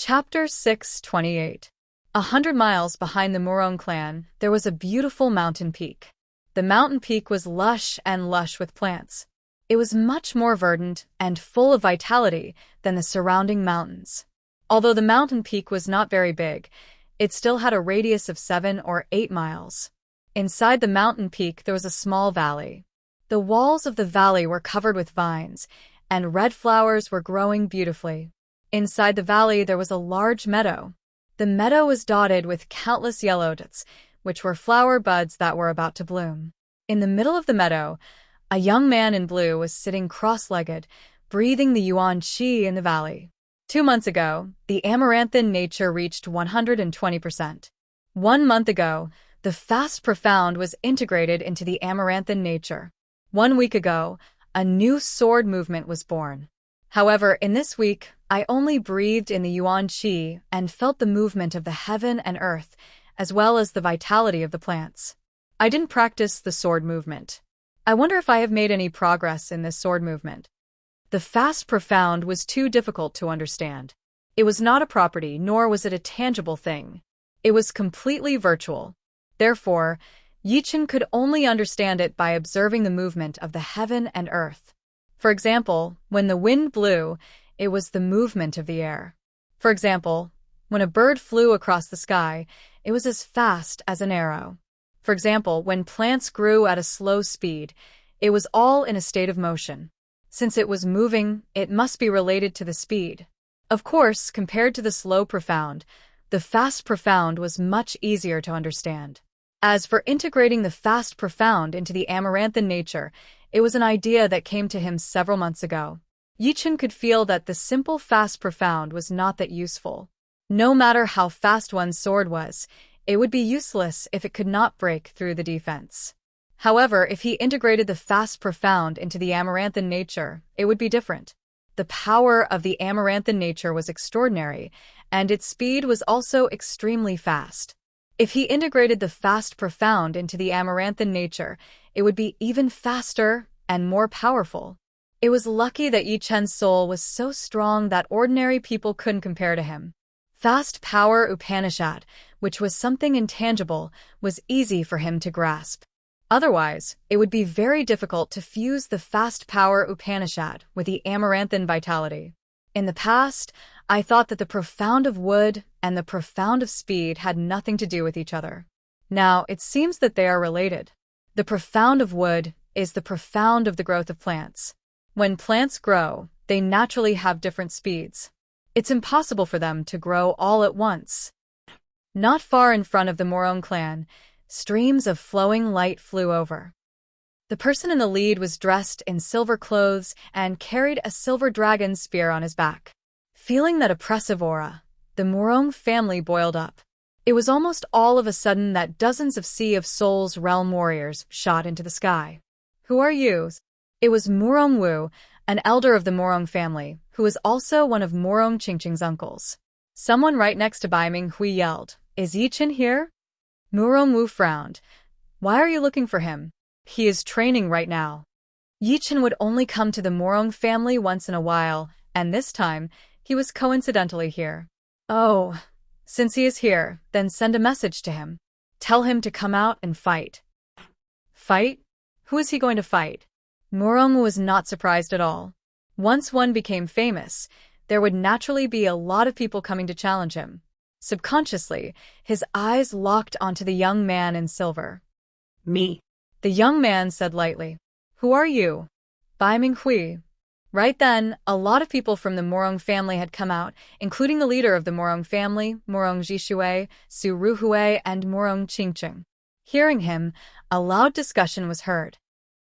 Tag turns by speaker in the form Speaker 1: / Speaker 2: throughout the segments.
Speaker 1: Chapter 628. 100 miles behind the Murong clan, there was a beautiful mountain peak. The mountain peak was lush with plants. It was much more verdant and full of vitality than the surrounding mountains. Although the mountain peak was not very big, it still had a radius of 7 or 8 miles. Inside the mountain peak there was a small valley. The walls of the valley were covered with vines, and red flowers were growing beautifully. Inside the valley there was a large meadow. The meadow was dotted with countless yellow dots, which were flower buds that were about to bloom. In the middle of the meadow, a young man in blue was sitting cross-legged, breathing the yuan qi in the valley. 2 months ago, the amaranthan nature reached 120%. 1 month ago, the fast profound was integrated into the amaranthan nature. 1 week ago, a new sword movement was born. However, in this week, I only breathed in the yuan qi and felt the movement of the heaven and earth, as well as the vitality of the plants. I didn't practice the sword movement. I wonder if I have made any progress in this sword movement. The fast profound was too difficult to understand. It was not a property, nor was it a tangible thing. It was completely virtual. Therefore, Yichen could only understand it by observing the movement of the heaven and earth. For example, when the wind blew, it was the movement of the air. For example, when a bird flew across the sky, it was as fast as an arrow. For example, when plants grew at a slow speed, it was all in a state of motion. Since it was moving, it must be related to the speed. Of course, compared to the slow profound, the fast profound was much easier to understand. As for integrating the fast profound into the amaranthan nature, it was an idea that came to him several months ago. Yichen could feel that the simple fast profound was not that useful. No matter how fast one's sword was, it would be useless if it could not break through the defense. However, if he integrated the fast profound into the amaranthan nature, it would be different. The power of the amaranthan nature was extraordinary, and its speed was also extremely fast. If he integrated the fast profound into the amaranthan nature, it would be even faster and more powerful. It was lucky that Yichen's soul was so strong that ordinary people couldn't compare to him. Fast power Upanishad, which was something intangible, was easy for him to grasp. Otherwise, it would be very difficult to fuse the fast power Upanishad with the amaranthan vitality. In the past, I thought that the profound of wood and the profound of speed had nothing to do with each other. Now, it seems that they are related. The profound of wood is the profound of the growth of plants. When plants grow, they naturally have different speeds. It's impossible for them to grow all at once. Not far in front of the Murong clan, streams of flowing light flew over. The person in the lead was dressed in silver clothes and carried a silver dragon spear on his back. Feeling that oppressive aura, the Murong family boiled up. It was almost all of a sudden that dozens of Sea of Souls realm warriors shot into the sky. Who are you? It was Murong Wu, an elder of the Murong family, who was also one of Murong Qingqing's uncles. Someone right next to Baiming Hui yelled, "Is Yichen here?" Murong Wu frowned. "Why are you looking for him? He is training right now." Yichen would only come to the Murong family once in a while, and this time, he was coincidentally here. "Oh, since he is here, then send a message to him. Tell him to come out and fight." Fight? Who is he going to fight? Murong was not surprised at all. Once one became famous, there would naturally be a lot of people coming to challenge him. Subconsciously, his eyes locked onto the young man in silver.
Speaker 2: "Me,"
Speaker 1: the young man said lightly. "Who are you?" "Baiming Hui." Right then, a lot of people from the Murong family had come out, including the leader of the Murong family, Murong Jishui, Su Ruhui, and Murong Qingqing. Hearing him, a loud discussion was heard.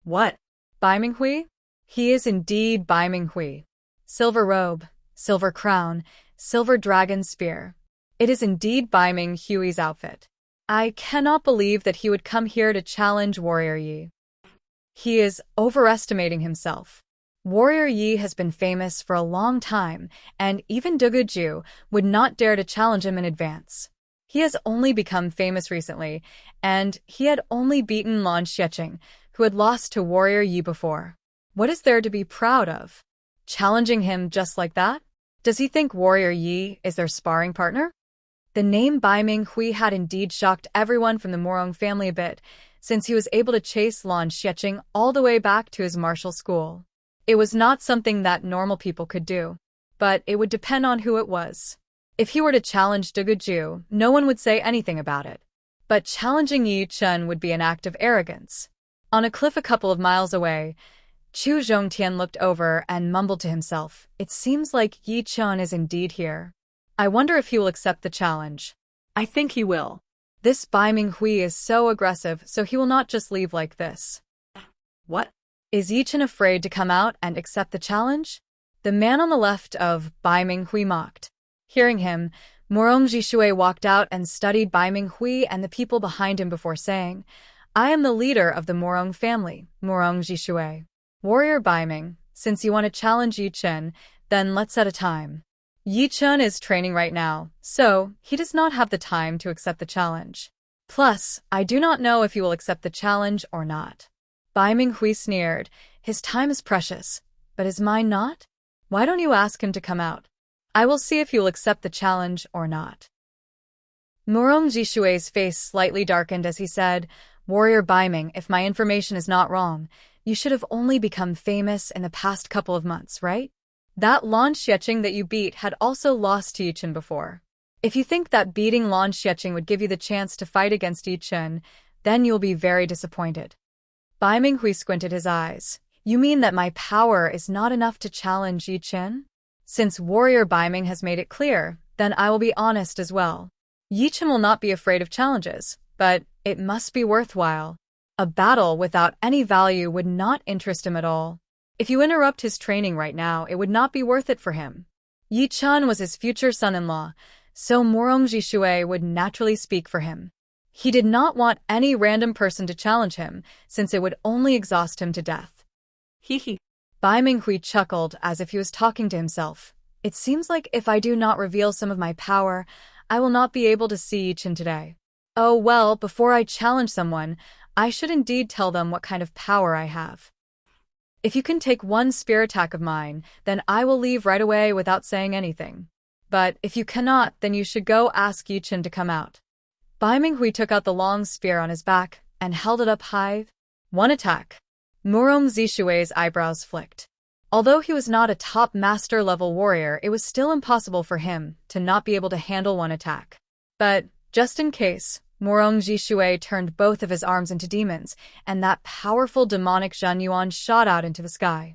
Speaker 1: "What? Baiming Hui? He is indeed Baiming Hui. Silver robe, silver crown, silver dragon spear. It is indeed Baiming Hui's outfit. I cannot believe that he would come here to challenge Warrior Yi. He is overestimating himself. Warrior Yi has been famous for a long time, and even Duguju would not dare to challenge him in advance. He has only become famous recently, and he had only beaten Lan Xiecheng, who had lost to Warrior Yi before. What is there to be proud of? Challenging him just like that? Does he think Warrior Yi is their sparring partner? The name Bai Minghui had indeed shocked everyone from the Morong family a bit, since he was able to chase Lan Xiecheng all the way back to his martial school. It was not something that normal people could do, but it would depend on who it was. If he were to challenge De Guju, no one would say anything about it. But challenging Yi Chen would be an act of arrogance. On a cliff a couple of miles away, Chu Zhongtian looked over and mumbled to himself, "It seems like Yi Chen is indeed here. I wonder if he will accept the challenge."
Speaker 2: I think he will.
Speaker 1: This Bai Minghui is so aggressive, so he will not just leave like this.
Speaker 2: What?
Speaker 1: Is Yi Chen afraid to come out and accept the challenge? The man on the left of Bai Minghui mocked. Hearing him, Morong Jishui walked out and studied Bai Minghui and the people behind him before saying, "I am the leader of the Morong family, Morong Jishui. Warrior Bai Ming, since you want to challenge Yi Chen, then let's set a time." Yi Chen is training right now, so he does not have the time to accept the challenge. Plus, I do not know if he will accept the challenge or not. Bai Minghui sneered. His time is precious, but is mine not? Why don't you ask him to come out? I will see if he will accept the challenge or not. Morong Jishui's face slightly darkened as he said, "Warrior Bai Ming, if my information is not wrong, you should have only become famous in the past couple of months, right? That Lan Xiecheng that you beat had also lost to Yi Chen before. If you think that beating Lan Xiecheng would give you the chance to fight against Yi Chen, then you'll be very disappointed." Bai Minghui squinted his eyes. "You mean that my power is not enough to challenge Yi Chen? Since Warrior Bai Ming has made it clear, then I will be honest as well. Yi Chen will not be afraid of challenges, but it must be worthwhile. A battle without any value would not interest him at all. If you interrupt his training right now, it would not be worth it for him." Yi Chen was his future son-in-law, so Morong Jishui would naturally speak for him. He did not want any random person to challenge him, since it would only exhaust him to death.
Speaker 2: Hee.
Speaker 1: Bai Minghui chuckled as if he was talking to himself. "It seems like if I do not reveal some of my power, I will not be able to see Yi Chen today. Oh well, before I challenge someone, I should indeed tell them what kind of power I have. If you can take one spear attack of mine, then I will leave right away without saying anything. But if you cannot, then you should go ask Yi Chen to come out." Bai Minghui took out the long spear on his back and held it up high. One attack. Morong Zishui's eyebrows flicked. Although he was not a top master-level warrior, it was still impossible for him to not be able to handle one attack. But, just in case, Morong Jishui turned both of his arms into demons, and that powerful demonic Zhen Yuan shot out into the sky.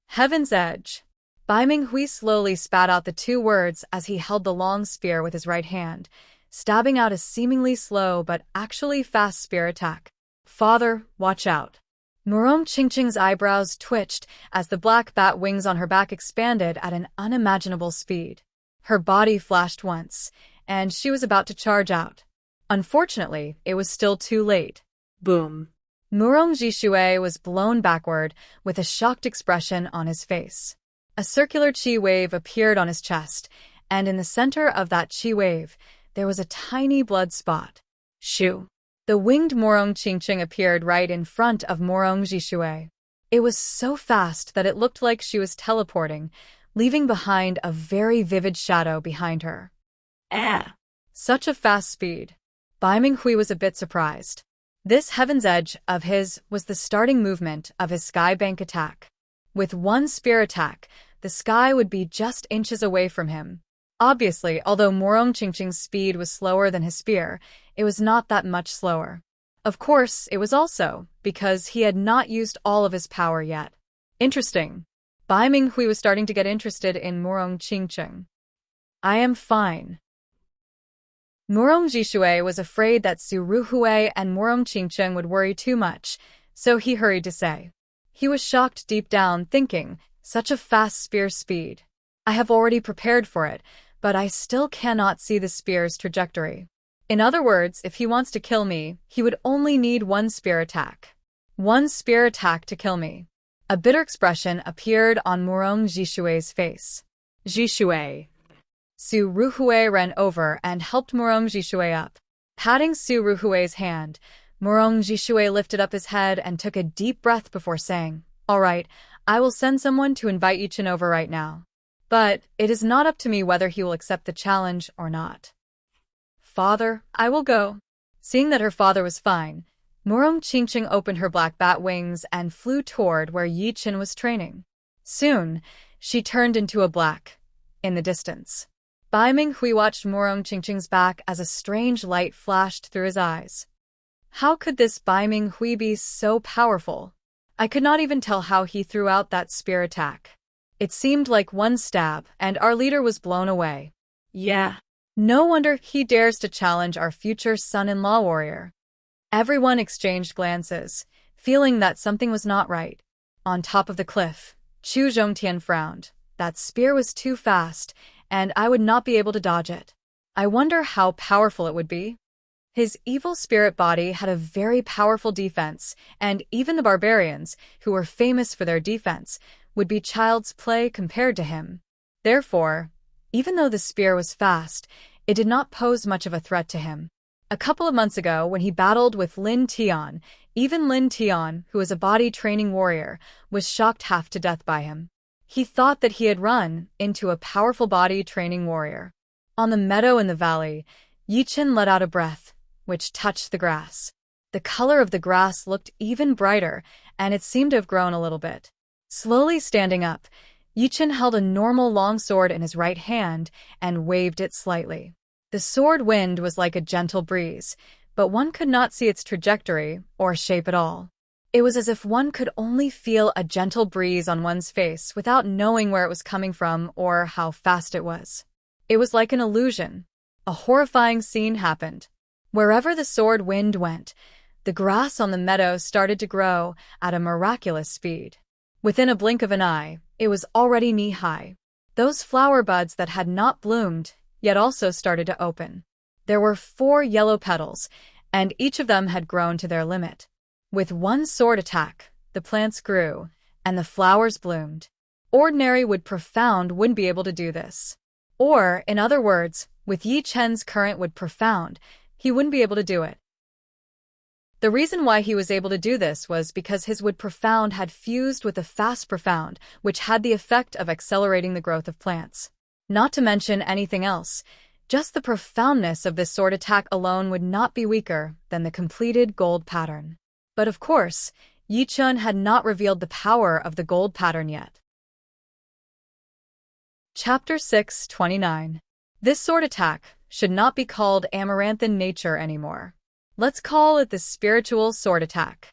Speaker 1: Heaven's Edge. Bai Minghui slowly spat out the two words as he held the long spear with his right hand, stabbing out a seemingly slow but actually fast spear attack. "Father, watch out." Morong Qingqing's eyebrows twitched as the black bat wings on her back expanded at an unimaginable speed. Her body flashed once, and she was about to charge out. Unfortunately, it was still too late.
Speaker 2: Boom.
Speaker 1: Morong Jishui was blown backward with a shocked expression on his face. A circular chi wave appeared on his chest, and in the center of that chi wave, there was a tiny blood spot. Shoo! The winged Morong Qingqing appeared right in front of Morong Jishui. It was so fast that it looked like she was teleporting, leaving behind a very vivid shadow behind her. Such a fast speed. Bai Minghui was a bit surprised. This Heaven's Edge of his was the starting movement of his sky bank attack. With one spear attack, the sky would be just inches away from him. Obviously, although Morong Qingqing's speed was slower than his spear, it was not that much slower. Of course, it was also because he had not used all of his power yet. Interesting. Bai Minghui was starting to get interested in Morong Qingqing. "I am fine." Morong Jishui was afraid that Su Ruhui and Morong Qingqing would worry too much, so he hurried to say. He was shocked deep down, thinking, such a fast spear speed. I have already prepared for it, but I still cannot see the spear's trajectory. In other words, if he wants to kill me, he would only need one spear attack. One spear attack to kill me. A bitter expression appeared on Morong Jishui's face. Jishui. Su Ruhui ran over and helped Morong Jishui up. Patting Su Ruhui's hand, Morong Jishui lifted up his head and took a deep breath before saying, "All right, I will send someone to invite Yi Chen over right now." But it is not up to me whether he will accept the challenge or not. Father, I will go. Seeing that her father was fine, Murong Qingqing opened her black bat wings and flew toward where Yi Chen was training. Soon, she turned into a black. In the distance, Bai Minghui watched Murong Qingqing's back as a strange light flashed through his eyes. How could this Bai Minghui be so powerful? I could not even tell how he threw out that spear attack. It seemed like one stab, and our leader was blown away.
Speaker 2: Yeah.
Speaker 1: No wonder he dares to challenge our future son-in-law warrior. Everyone exchanged glances, feeling that something was not right. On top of the cliff, Chu Zhongtian frowned. That spear was too fast, and I would not be able to dodge it. I wonder how powerful it would be. His evil spirit body had a very powerful defense, and even the barbarians, who were famous for their defense, would be child's play compared to him. Therefore, even though the spear was fast, it did not pose much of a threat to him. A couple of months ago, when he battled with Lin Tian, even Lin Tian, who was a body-training warrior, was shocked half to death by him. He thought that he had run into a powerful body-training warrior. On the meadow in the valley, Yi Chen let out a breath, which touched the grass. The color of the grass looked even brighter, and it seemed to have grown a little bit. Slowly standing up, Yi Chen held a normal long sword in his right hand and waved it slightly. The sword wind was like a gentle breeze, but one could not see its trajectory or shape at all. It was as if one could only feel a gentle breeze on one's face without knowing where it was coming from or how fast it was. It was like an illusion. A horrifying scene happened. Wherever the sword wind went, the grass on the meadow started to grow at a miraculous speed. Within a blink of an eye, it was already knee-high. Those flower buds that had not bloomed yet also started to open. There were 4 yellow petals, and each of them had grown to their limit. With one sword attack, the plants grew, and the flowers bloomed. Ordinary Wood Profound wouldn't be able to do this. Or, in other words, with Yi Chen's current Wood Profound, he wouldn't be able to do it. The reason why he was able to do this was because his Wood Profound had fused with the Fast Profound, which had the effect of accelerating the growth of plants. Not to mention anything else, just the profoundness of this sword attack alone would not be weaker than the completed gold pattern. But of course, Yi Chen had not revealed the power of the gold pattern yet. Chapter 629. This sword attack should not be called Amaranthan Nature anymore. Let's call it the Spiritual Sword Attack.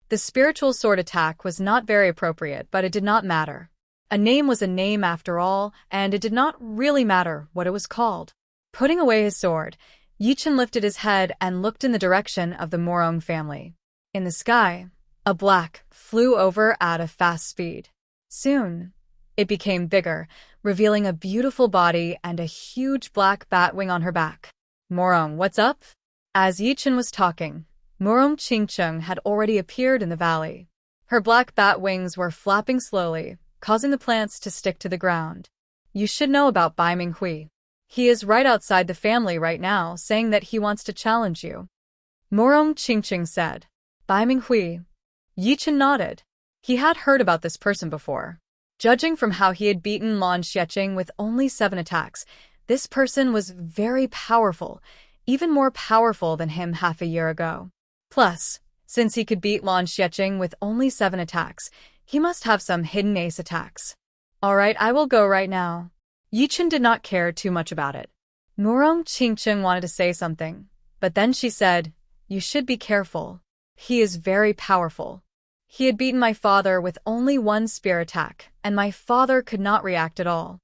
Speaker 1: The Spiritual Sword Attack was not very appropriate, but it did not matter. A name was a name after all, and it did not really matter what it was called. Putting away his sword, Yi Chen lifted his head and looked in the direction of the Morong family. In the sky, a black flew over at a fast speed. Soon, it became bigger, revealing a beautiful body and a huge black bat wing on her back. Morong, what's up? As Yi Chen was talking, Murong Qingqing had already appeared in the valley. Her black bat wings were flapping slowly, causing the plants to stick to the ground. You should know about Bai Minghui. He is right outside the family right now, saying that he wants to challenge you. Murong Qingqing said. Bai Minghui. Yi Chen nodded. He had heard about this person before. Judging from how he had beaten Lan Xiecheng with only 7 attacks, this person was very powerful, even more powerful than him half a year ago. Plus, since he could beat Lan Xiecheng with only 7 attacks, he must have some hidden ace attacks. Alright, I will go right now. Yi Chen did not care too much about it. Murong Qingqing wanted to say something, but then she said, You should be careful. He is very powerful. He had beaten my father with only 1 spear attack, and my father could not react at all.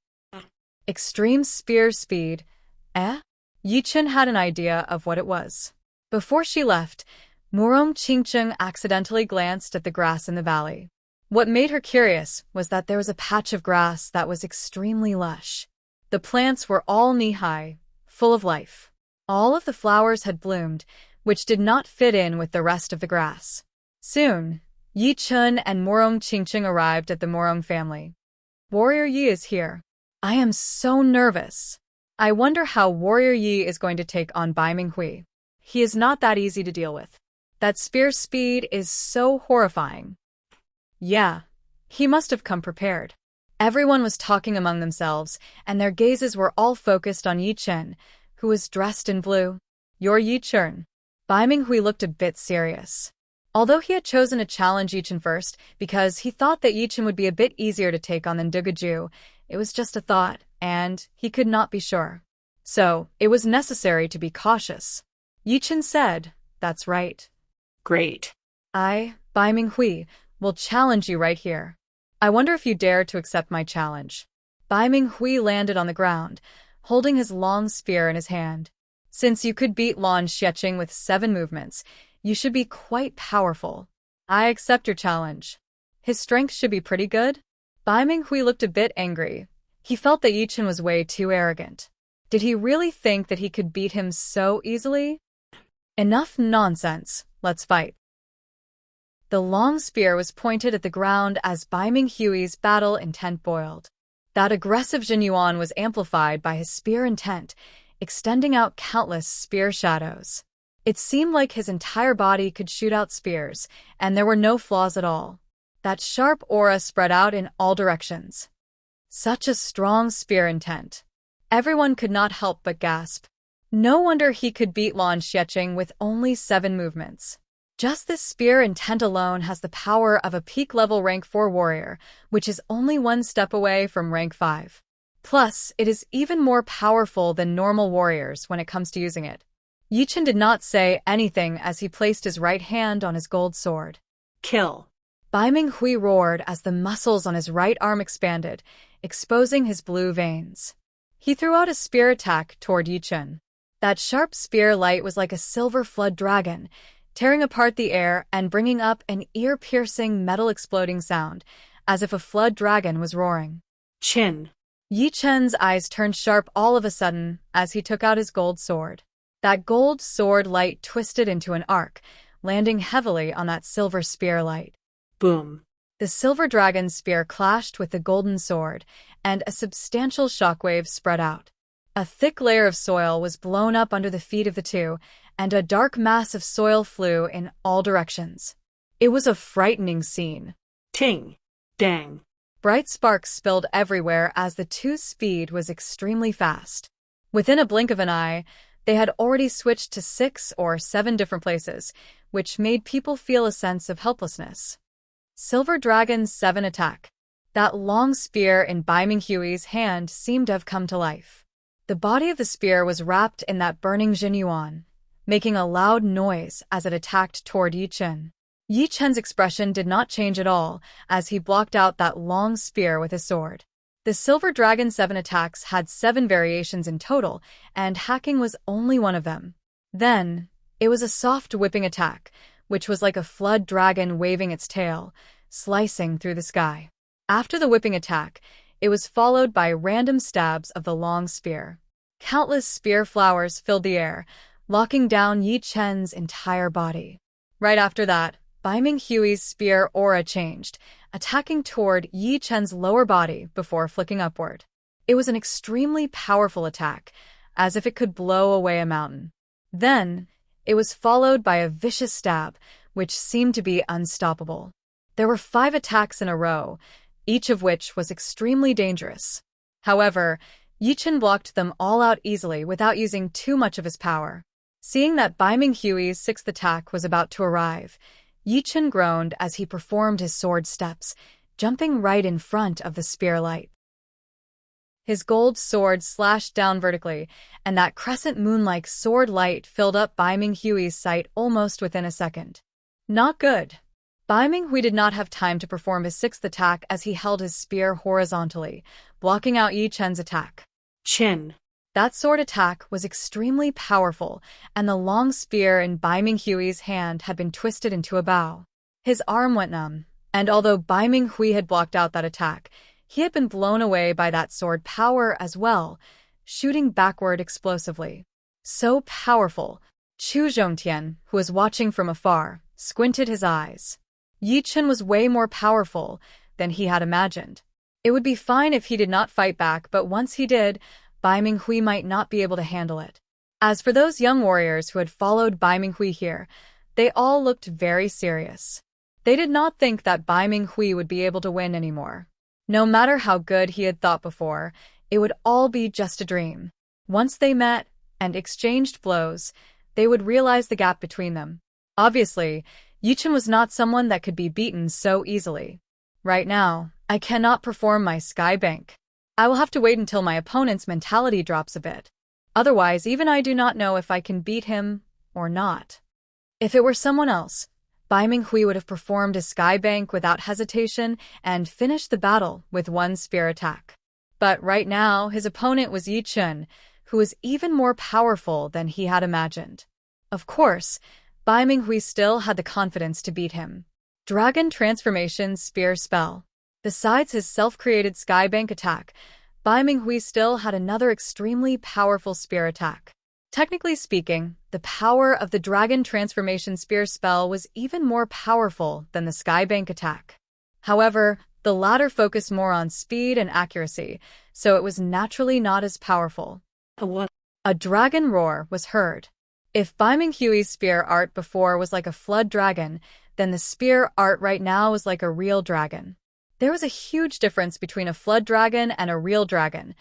Speaker 1: Extreme spear speed. Yi Chen had an idea of what it was. Before she left, Murong Qingqing accidentally glanced at the grass in the valley. What made her curious was that there was a patch of grass that was extremely lush. The plants were all knee-high, full of life. All of the flowers had bloomed, which did not fit in with the rest of the grass. Soon, Yi Chen and Murong Qingqing arrived at the Murong family. Warrior Yi is here. I am so nervous. I wonder how Warrior Yi is going to take on Bai Minghui. He is not that easy to deal with. That spear speed is so horrifying. Yeah, he must have come prepared. Everyone was talking among themselves, and their gazes were all focused on Yi Chen, who was dressed in blue. "You're Yi Chen." Bai Minghui looked a bit serious. Although he had chosen to challenge Yi Chen first because he thought that Yi Chen would be a bit easier to take on than Dugaju, it was just a thought, and he could not be sure. So, it was necessary to be cautious. Yi Chen said, "That's right.
Speaker 2: Great.
Speaker 1: I, Bai Minghui, will challenge you right here. I wonder if you dare to accept my challenge." Bai Minghui landed on the ground, holding his long spear in his hand. "Since you could beat Lan Xiecheng with 7 movements, you should be quite powerful. I accept your challenge. His strength should be pretty good." Bai Minghui looked a bit angry. He felt that Yi Chen was way too arrogant. Did he really think that he could beat him so easily? Enough nonsense, let's fight. The long spear was pointed at the ground as Bai Minghui's battle intent boiled. That aggressive Jinyuan was amplified by his spear intent, extending out countless spear shadows. It seemed like his entire body could shoot out spears, and there were no flaws at all. That sharp aura spread out in all directions. Such a strong spear intent. Everyone could not help but gasp. No wonder he could beat Lan Xiecheng with only 7 movements. Just this spear intent alone has the power of a peak-level rank 4 warrior, which is only 1 step away from rank 5. Plus, it is even more powerful than normal warriors when it comes to using it. Yi Chen did not say anything as he placed his right hand on his gold sword.
Speaker 2: Kill.
Speaker 1: Bai Minghui roared as the muscles on his right arm expanded, exposing his blue veins. He threw out a spear attack toward Yi Chen. That sharp spear light was like a silver flood dragon, tearing apart the air and bringing up an ear-piercing metal-exploding sound, as if a flood dragon was roaring.
Speaker 2: Chin.
Speaker 1: Yi Chen's eyes turned sharp all of a sudden as he took out his gold sword. That gold sword light twisted into an arc, landing heavily on that silver spear light.
Speaker 2: Boom.
Speaker 1: The silver dragon's spear clashed with the golden sword, and a substantial shockwave spread out. A thick layer of soil was blown up under the feet of the two, and a dark mass of soil flew in all directions. It was a frightening scene.
Speaker 2: Ting. Dang.
Speaker 1: Bright sparks spilled everywhere as the two's speed was extremely fast. Within a blink of an eye, they had already switched to 6 or 7 different places, which made people feel a sense of helplessness. Silver Dragon's 7 attack. That long spear in Bai Minghui's hand seemed to have come to life. The body of the spear was wrapped in that burning Jinyuan, making a loud noise as it attacked toward Yi Chen. Yi Chen's expression did not change at all as he blocked out that long spear with his sword. The Silver Dragon 7 attacks had 7 variations in total, and hacking was only one of them. Then, it was a soft whipping attack, which was like a flood dragon waving its tail, slicing through the sky. After the whipping attack, it was followed by random stabs of the long spear. Countless spear flowers filled the air, locking down Yi Chen's entire body. Right after that, Bai Minghui's spear aura changed, attacking toward Yi Chen's lower body before flicking upward. It was an extremely powerful attack, as if it could blow away a mountain. Then, it was followed by a vicious stab, which seemed to be unstoppable. There were 5 attacks in a row, each of which was extremely dangerous. However, Yi Chen blocked them all out easily without using too much of his power. Seeing that Bai Minghui's 6th attack was about to arrive, Yi Chen groaned as he performed his sword steps, jumping right in front of the spear light. His gold sword slashed down vertically, and that crescent moon-like sword light filled up Bai Minghui's sight almost within a second. Not good. Bai Minghui did not have time to perform his 6th attack as he held his spear horizontally, blocking out Yi Chen's attack.
Speaker 2: Chin.
Speaker 1: That sword attack was extremely powerful, and the long spear in Bai Minghui's hand had been twisted into a bow. His arm went numb, and although Bai Minghui had blocked out that attack, he had been blown away by that sword power as well, shooting backward explosively. So powerful, Chu Zhongtian, who was watching from afar, squinted his eyes. Yi Chen was way more powerful than he had imagined. It would be fine if he did not fight back, but once he did, Bai Minghui might not be able to handle it. As for those young warriors who had followed Bai Minghui here, they all looked very serious. They did not think that Bai Minghui would be able to win anymore. No matter how good he had thought before, it would all be just a dream. Once they met and exchanged blows, they would realize the gap between them. Obviously, Yichen was not someone that could be beaten so easily. Right now, I cannot perform my sky bank. I will have to wait until my opponent's mentality drops a bit. Otherwise, even I do not know if I can beat him or not. If it were someone else, Bai Minghui would have performed a sky bank without hesitation and finished the battle with one spear attack. But right now, his opponent was Yi Chun, who was even more powerful than he had imagined. Of course, Bai Minghui still had the confidence to beat him. Dragon Transformation Spear Spell. Besides his self-created sky bank attack, Bai Minghui still had another extremely powerful spear attack. Technically speaking, the power of the Dragon Transformation Spear spell was even more powerful than the sky bank attack. However, the latter focused more on speed and accuracy, so it was naturally not as powerful. A dragon roar was heard. If Bai Minghui's spear art before was like a flood dragon, then the spear art right now was like a real dragon. There was a huge difference between a flood dragon and a real dragon.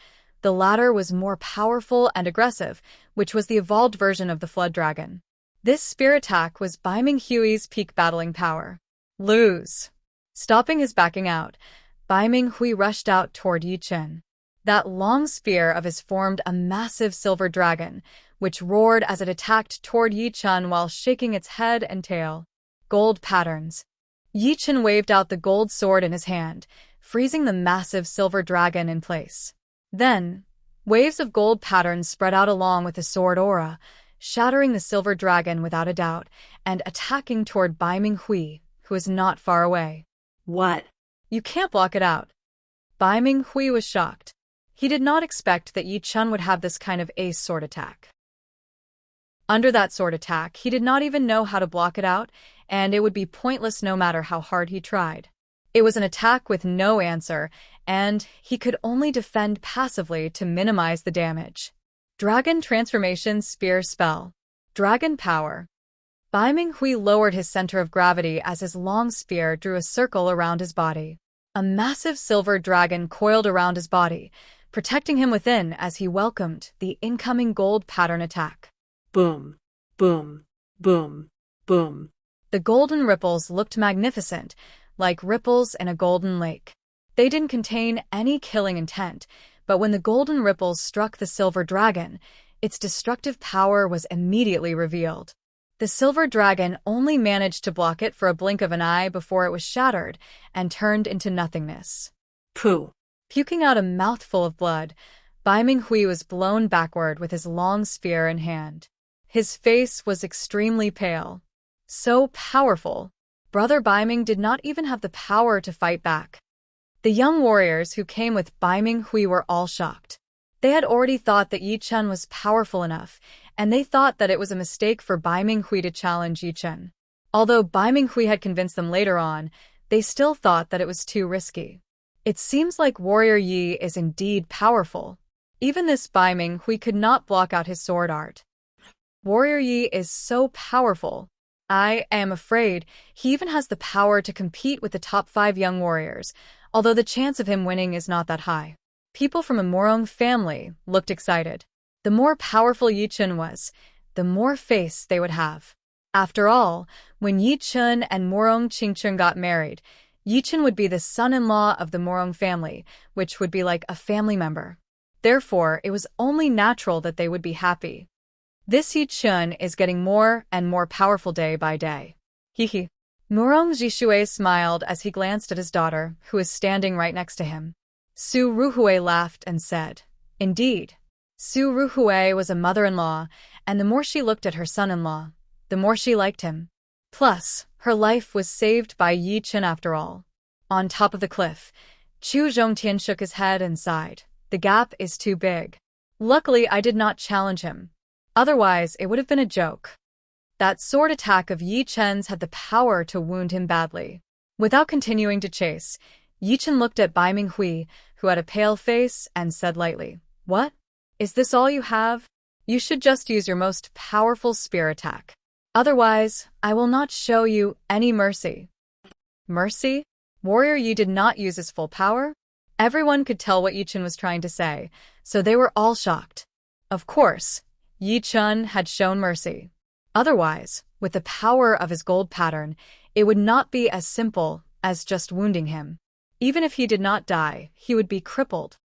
Speaker 1: The latter was more powerful and aggressive, which was the evolved version of the flood dragon. This spear attack was Bai Minghui's peak battling power. Lose. Stopping his backing out, Bai Minghui rushed out toward Yi Chen. That long spear of his formed a massive silver dragon, which roared as it attacked toward Yi Chen while shaking its head and tail. Gold patterns. Yi Chen waved out the gold sword in his hand, freezing the massive silver dragon in place. Then, waves of gold patterns spread out along with the sword aura, shattering the silver dragon without a doubt, and attacking toward Bai Minghui, who is not far away.
Speaker 2: What?
Speaker 1: You can't block it out. Bai Minghui was shocked. He did not expect that Yi Chen would have this kind of ace sword attack. Under that sword attack, he did not even know how to block it out, and it would be pointless no matter how hard he tried. It was an attack with no answer, and he could only defend passively to minimize the damage. Dragon Transformation Spear Spell. Dragon Power. Bai Minghui lowered his center of gravity as his long spear drew a circle around his body. A massive silver dragon coiled around his body, protecting him within as he welcomed the incoming gold pattern attack.
Speaker 2: Boom, boom, boom, boom.
Speaker 1: The golden ripples looked magnificent, like ripples in a golden lake. They didn't contain any killing intent, but when the golden ripples struck the silver dragon, its destructive power was immediately revealed. The silver dragon only managed to block it for a blink of an eye before it was shattered and turned into nothingness.
Speaker 2: Pooh.
Speaker 1: Puking out a mouthful of blood, Bai Minghui was blown backward with his long spear in hand. His face was extremely pale. So powerful. Brother Bai Ming did not even have the power to fight back. The young warriors who came with Bai Minghui were all shocked. They had already thought that Yi Chen was powerful enough, and they thought that it was a mistake for Bai Minghui to challenge Yi Chen. Although Bai Minghui had convinced them later on, they still thought that it was too risky. It seems like Warrior Yi is indeed powerful. Even this Bai Minghui could not block out his sword art. Warrior Yi is so powerful. I am afraid he even has the power to compete with the top 5 young warriors, although the chance of him winning is not that high. People from a Morong family looked excited. The more powerful Yi Chen was, the more face they would have. After all, when Yi Chen and Morong Qingchun got married, Yi Chen would be the son-in-law of the Morong family, which would be like a family member. Therefore, it was only natural that they would be happy. This Yi Chen is getting more and more powerful day by day. Hee. Morong Jishui smiled as he glanced at his daughter, who was standing right next to him. Su Ruhui laughed and said, "Indeed." Su Ruhui was a mother-in-law, and the more she looked at her son-in-law, the more she liked him. Plus, her life was saved by Yi Chen after all. On top of the cliff, Chu Zhongtian shook his head and sighed. The gap is too big. Luckily, I did not challenge him. Otherwise, it would have been a joke. That sword attack of Yi Chen's had the power to wound him badly. Without continuing to chase, Yi Chen looked at Bai Minghui, who had a pale face, and said lightly, "What? Is this all you have? You should just use your most powerful spear attack. Otherwise, I will not show you any mercy." Mercy? Warrior Yi did not use his full power? Everyone could tell what Yi Chen was trying to say, so they were all shocked. Of course, Yi Chen had shown mercy. Otherwise, with the power of his gold pattern, it would not be as simple as just wounding him. Even if he did not die, he would be crippled.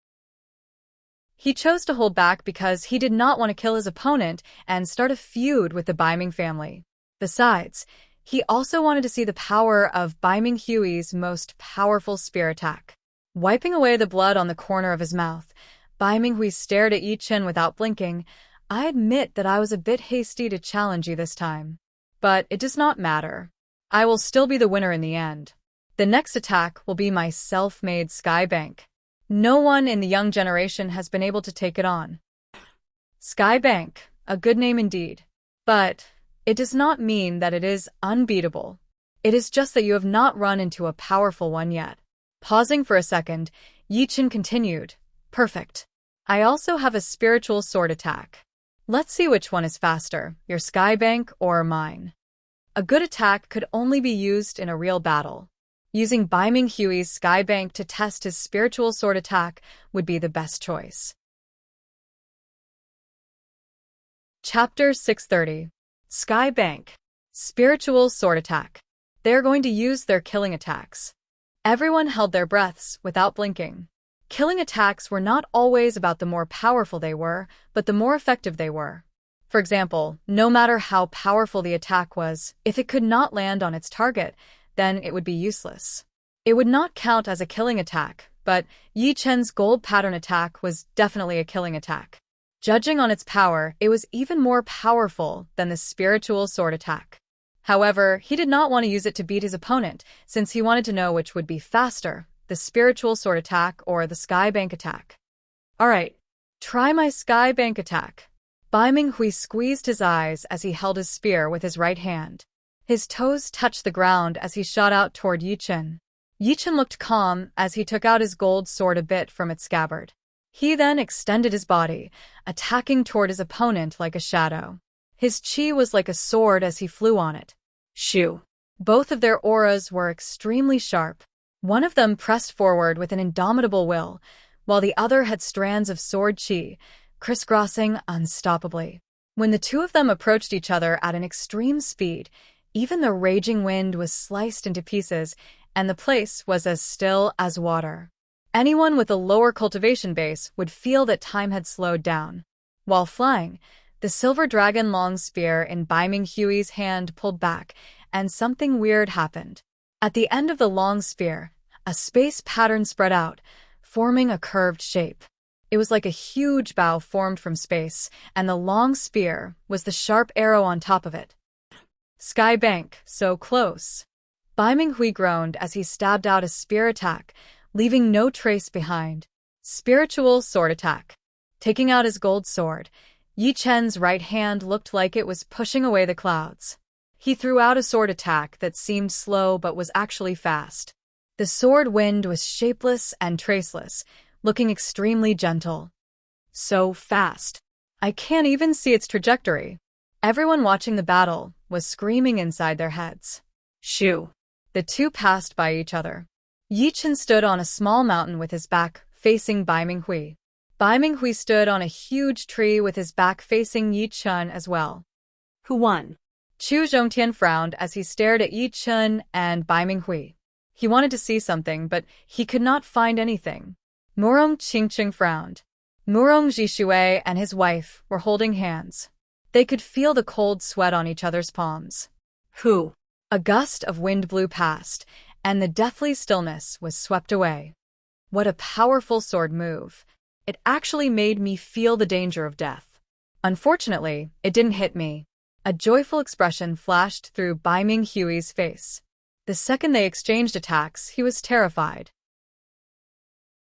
Speaker 1: He chose to hold back because he did not want to kill his opponent and start a feud with the Baiming family. Besides, he also wanted to see the power of Baiming Hui's most powerful spear attack. Wiping away the blood on the corner of his mouth, Baiming Hui stared at Yi Chen without blinking. I admit that I was a bit hasty to challenge you this time. But it does not matter. I will still be the winner in the end. The next attack will be my self-made sky bank. No one in the young generation has been able to take it on. Sky bank, a good name indeed. But it does not mean that it is unbeatable. It is just that you have not run into a powerful one yet. Pausing for a second, Yi Chen continued. Perfect. I also have a spiritual sword attack. Let's see which one is faster, your sky bank or mine. A good attack could only be used in a real battle. Using Baiming Hui's sky bank to test his spiritual sword attack would be the best choice. Chapter 630. Sky Bank. Spiritual sword attack. They are going to use their killing attacks. Everyone held their breaths without blinking. Killing attacks were not always about the more powerful they were, but the more effective they were. For example, no matter how powerful the attack was, if it could not land on its target, then it would be useless. It would not count as a killing attack, but Yi Chen's gold pattern attack was definitely a killing attack. Judging on its power, it was even more powerful than the spiritual sword attack. However, he did not want to use it to beat his opponent, since he wanted to know which would be faster, the spiritual sword attack or the sky bank attack. Alright, try my sky bank attack. Baiming Hui squeezed his eyes as he held his spear with his right hand. His toes touched the ground as he shot out toward Yi Chen. Yi Chen looked calm as he took out his gold sword a bit from its scabbard. He then extended his body, attacking toward his opponent like a shadow. His chi was like a sword as he flew on it. Shoo! Both of their auras were extremely sharp. One of them pressed forward with an indomitable will, while the other had strands of sword chi, crisscrossing unstoppably. When the two of them approached each other at an extreme speed, even the raging wind was sliced into pieces, and the place was as still as water. Anyone with a lower cultivation base would feel that time had slowed down. While flying, the silver dragon long spear in Baiming Hui's hand pulled back, and something weird happened. At the end of the long spear, a space pattern spread out, forming a curved shape. It was like a huge bow formed from space, and the long spear was the sharp arrow on top of it. Sky bank, so close. Baiming Hui groaned as he stabbed out a spear attack, leaving no trace behind. Spiritual sword attack. Taking out his gold sword, Yi Chen's right hand looked like it was pushing away the clouds. He threw out a sword attack that seemed slow but was actually fast. The sword wind was shapeless and traceless, looking extremely gentle. So fast. I can't even see its trajectory. Everyone watching the battle was screaming inside their heads. Shoo! The two passed by each other. Yi Chen stood on a small mountain with his back facing Baiming Hui. Baiming Hui stood on a huge tree with his back facing Yi Chen as well.
Speaker 2: Who won?
Speaker 1: Chu Zhongtian frowned as he stared at Yi Chen and Baiming Hui. He wanted to see something, but he could not find anything. Murong Qingqing frowned. Murong Zhishui and his wife were holding hands. They could feel the cold sweat on each other's palms.
Speaker 2: Who?
Speaker 1: A gust of wind blew past, and the deathly stillness was swept away. What a powerful sword move. It actually made me feel the danger of death. Unfortunately, it didn't hit me. A joyful expression flashed through Baiming Hui's face. The second they exchanged attacks, he was terrified.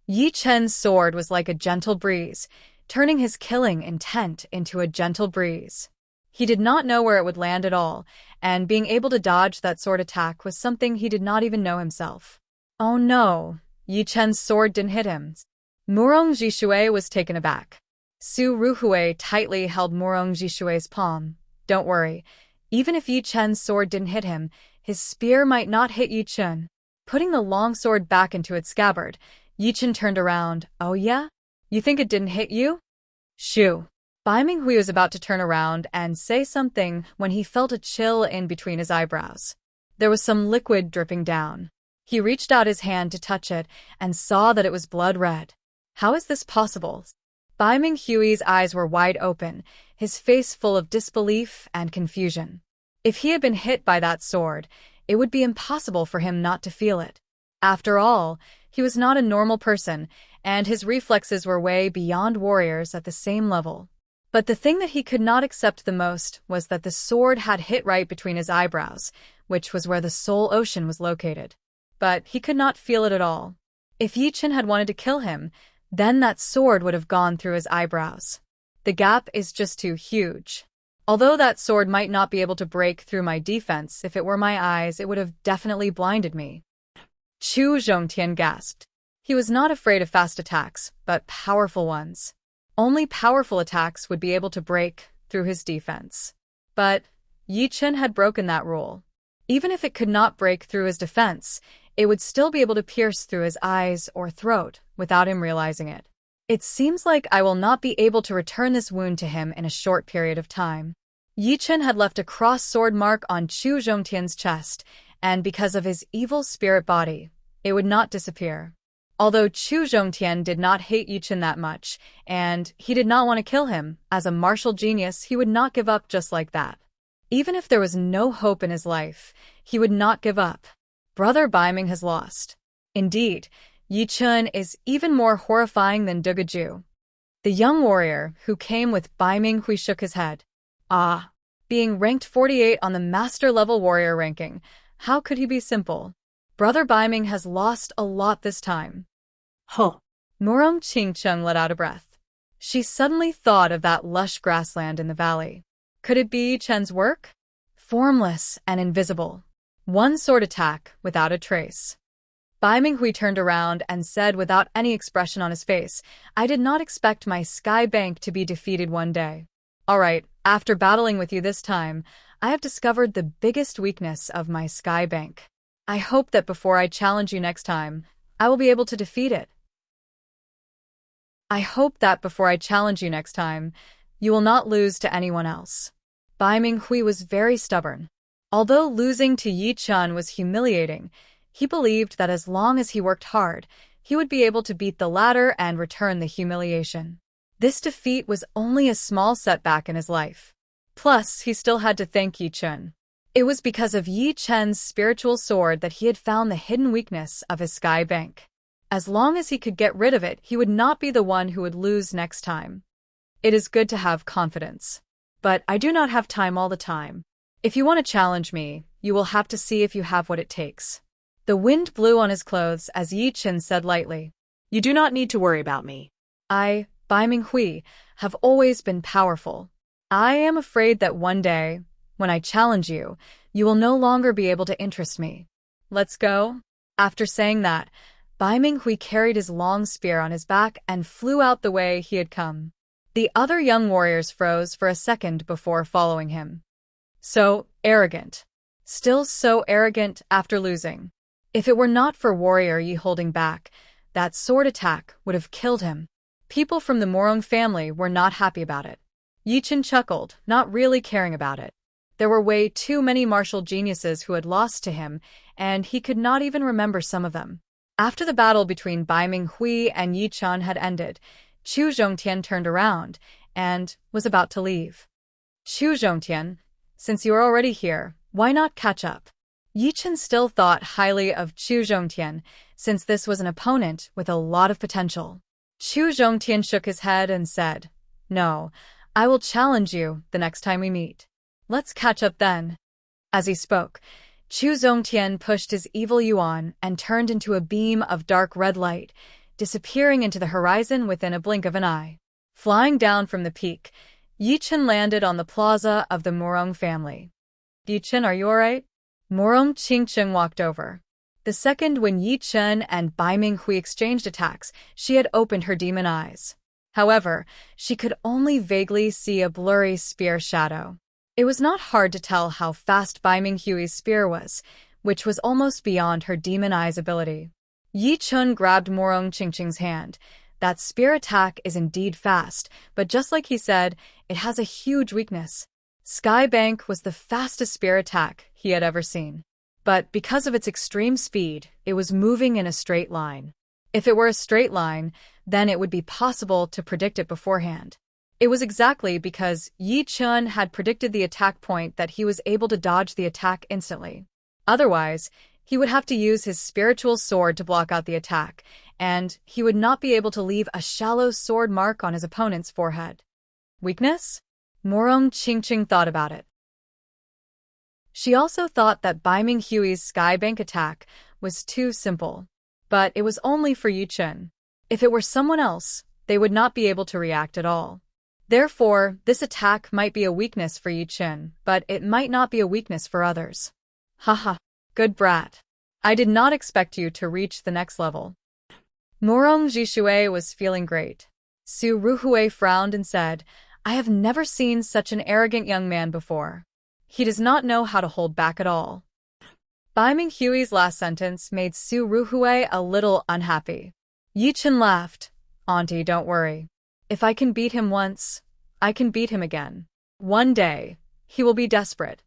Speaker 1: Yi Chen's sword was like a gentle breeze, turning his killing intent into a gentle breeze. He did not know where it would land at all, and being able to dodge that sword attack was something he did not even know himself. Oh no, Yi Chen's sword didn't hit him. Murong Zhishui was taken aback. Su Ruhui tightly held Murong Zhishui's palm. Don't worry, even if Yi Chen's sword didn't hit him, his spear might not hit Yi Chen. Putting the long sword back into its scabbard, Yichen turned around. Oh yeah? You think it didn't hit you? Shoo. Bai Minghui was about to turn around and say something when he felt a chill in between his eyebrows. There was some liquid dripping down. He reached out his hand to touch it and saw that it was blood red. How is this possible? Bai Minghui's eyes were wide open, his face full of disbelief and confusion. If he had been hit by that sword, it would be impossible for him not to feel it. After all, he was not a normal person, and his reflexes were way beyond warriors at the same level. But the thing that he could not accept the most was that the sword had hit right between his eyebrows, which was where the soul ocean was located. But he could not feel it at all. If Yichen had wanted to kill him, then that sword would have gone through his eyebrows. The gap is just too huge. Although that sword might not be able to break through my defense, if it were my eyes, it would have definitely blinded me. Chu Zhongtian gasped. He was not afraid of fast attacks, but powerful ones. Only powerful attacks would be able to break through his defense. But Yichen had broken that rule. Even if it could not break through his defense, it would still be able to pierce through his eyes or throat without him realizing it. It seems like I will not be able to return this wound to him in a short period of time. Yichen had left a cross-sword mark on Chu Zhongtian's chest, and because of his evil spirit body, it would not disappear. Although Chu Zhongtian did not hate Yichen that much, and he did not want to kill him, as a martial genius he would not give up just like that. Even if there was no hope in his life, he would not give up. Brother Baiming has lost. Indeed, Yichen is even more horrifying than Dugaju. The young warrior who came with Bai Minghui shook his head. Ah, being ranked 48 on the master-level warrior ranking, how could he be simple? Brother Baiming has lost a lot this time.
Speaker 2: Huh.
Speaker 1: Murong Qingcheng let out a breath. She suddenly thought of that lush grassland in the valley. Could it be Chen's work? Formless and invisible. One sword attack without a trace. Bai Minghui turned around and said without any expression on his face, I did not expect my sky bank to be defeated one day. All right, after battling with you this time, I have discovered the biggest weakness of my sky bank. I hope that before I challenge you next time, I will be able to defeat it. I hope that before I challenge you next time, you will not lose to anyone else. Bai Minghui was very stubborn. Although losing to Yichen was humiliating, he believed that as long as he worked hard, he would be able to beat the latter and return the humiliation. This defeat was only a small setback in his life. Plus, he still had to thank Yichen. It was because of Yichen's spiritual sword that he had found the hidden weakness of his sky bank. As long as he could get rid of it, he would not be the one who would lose next time. It is good to have confidence. But I do not have time all the time. If you want to challenge me, you will have to see if you have what it takes. The wind blew on his clothes as Yichen said lightly.
Speaker 2: You do not need to worry about me.
Speaker 1: I, Bai Minghui, have always been powerful. I am afraid that one day, when I challenge you, you will no longer be able to interest me. Let's go? After saying that, Bai Minghui carried his long spear on his back and flew out the way he had come. The other young warriors froze for a second before following him. So arrogant. Still so arrogant after losing. If it were not for Warrior Yi holding back, that sword attack would have killed him. People from the Morong family were not happy about it. Yichen chuckled, not really caring about it. There were way too many martial geniuses who had lost to him, and he could not even remember some of them. After the battle between Bai Minghui and Yichen had ended, Chu Zhongtian turned around and was about to leave. Chu Zhongtian, since you are already here, why not catch up? Yichen still thought highly of Chu Zhongtian, since this was an opponent with a lot of potential. Chu Zhongtian shook his head and said, No, I will challenge you the next time we meet. Let's catch up then. As he spoke, Chu Zhongtian pushed his evil yuan and turned into a beam of dark red light, disappearing into the horizon within a blink of an eye. Flying down from the peak, Yichen landed on the plaza of the Morong family. Yichen, are you alright? Morong Qingcheng walked over. The second when Yichen and Bai Minghui exchanged attacks, she had opened her demon eyes. However, she could only vaguely see a blurry spear shadow. It was not hard to tell how fast Bai Minghui's spear was, which was almost beyond her demon eyes ability. Yi Chun grabbed Morong Qingqing's hand. That spear attack is indeed fast, but just like he said, it has a huge weakness. Sky Bank was the fastest spear attack he had ever seen. But because of its extreme speed, it was moving in a straight line. If it were a straight line, then it would be possible to predict it beforehand. It was exactly because Yi Chun had predicted the attack point that he was able to dodge the attack instantly. Otherwise, he would have to use his spiritual sword to block out the attack, and he would not be able to leave a shallow sword mark on his opponent's forehead. Weakness? Morong Qingqing thought about it. She also thought that Bai Minghui's Sky Bank attack was too simple. But it was only for Yi Chun. If it were someone else, they would not be able to react at all. Therefore, this attack might be a weakness for Yi Chun, but it might not be a weakness for others. Haha, good brat. I did not expect you to reach the next level. Morong Jishui was feeling great. Su Ruhui frowned and said, I have never seen such an arrogant young man before. He does not know how to hold back at all. Bai Minghui's last sentence made Su Ruhui a little unhappy. Yi Chun laughed. Auntie, don't worry. If I can beat him once, I can beat him again. One day, he will be desperate.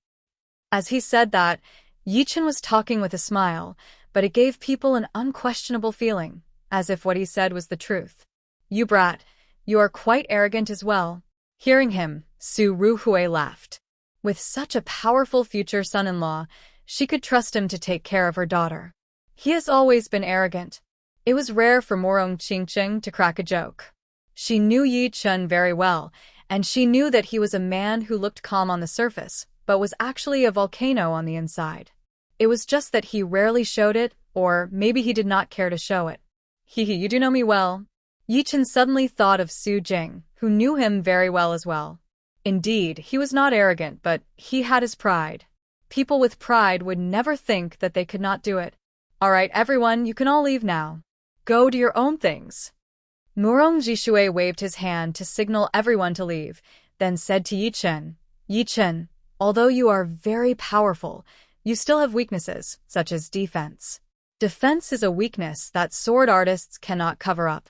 Speaker 1: As he said that, Yi Chun was talking with a smile, but it gave people an unquestionable feeling, as if what he said was the truth. You brat, you are quite arrogant as well. Hearing him, Su Ruhui laughed. With such a powerful future son-in-law, she could trust him to take care of her daughter. He has always been arrogant. It was rare for Morong Qingqing to crack a joke. She knew Yi Chun very well, and she knew that he was a man who looked calm on the surface, but was actually a volcano on the inside. It was just that he rarely showed it, or maybe he did not care to show it. Hee, you do know me well. Yi Chun suddenly thought of Su Jing, who knew him very well as well. Indeed, he was not arrogant, but he had his pride. People with pride would never think that they could not do it. All right, everyone, you can all leave now. Go do your own things. Morong Jishui waved his hand to signal everyone to leave, then said to Yi Chun, although you are very powerful, you still have weaknesses, such as defense. Defense is a weakness that sword artists cannot cover up.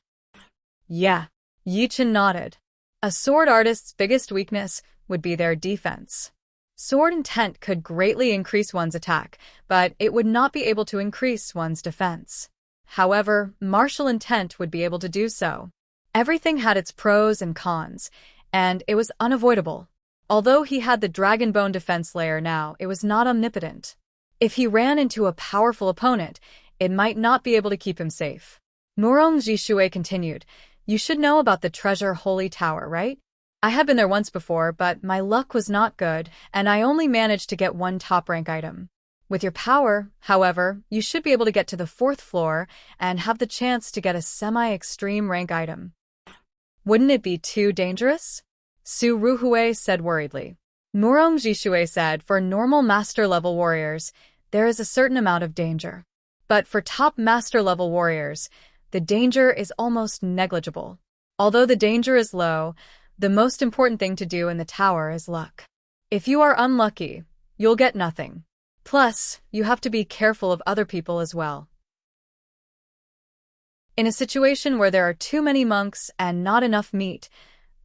Speaker 1: Yeah, Yi Chun nodded. A sword artist's biggest weakness would be their defense. Sword intent could greatly increase one's attack, but it would not be able to increase one's defense. However, martial intent would be able to do so. Everything had its pros and cons, and it was unavoidable. Although he had the Dragon Bone defense layer now, it was not omnipotent. If he ran into a powerful opponent, it might not be able to keep him safe. Morong Jishui continued, You should know about the Treasure Holy Tower, right? I had been there once before, but my luck was not good, and I only managed to get one top-rank item. With your power, however, you should be able to get to the 4th floor and have the chance to get a semi-extreme rank item. Wouldn't it be too dangerous? Su Ruhui said worriedly. Morong Jishui said for normal master-level warriors, there is a certain amount of danger. But for top master-level warriors, the danger is almost negligible. Although the danger is low, the most important thing to do in the tower is luck. If you are unlucky, you'll get nothing. Plus, you have to be careful of other people as well. In a situation where there are too many monks and not enough meat,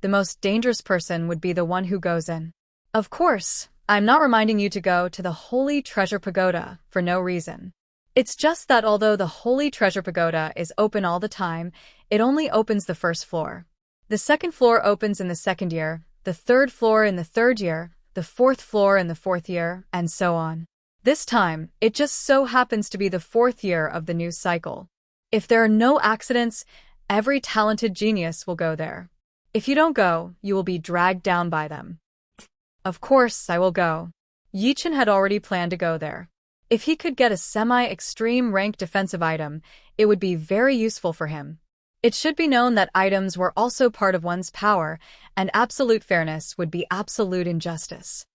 Speaker 1: the most dangerous person would be the one who goes in. Of course, I'm not reminding you to go to the Holy Treasure Pagoda for no reason. It's just that although the Holy Treasure Pagoda is open all the time, it only opens the 1st floor. The 2nd floor opens in the 2nd year, the 3rd floor in the 3rd year, the 4th floor in the 4th year, and so on. This time, it just so happens to be the 4th year of the new cycle. If there are no accidents, every talented genius will go there. If you don't go, you will be dragged down by them. Of course, I will go. Yi Chun had already planned to go there. If he could get a semi-extreme rank defensive item, it would be very useful for him. It should be known that items were also part of one's power, and absolute fairness would be absolute injustice.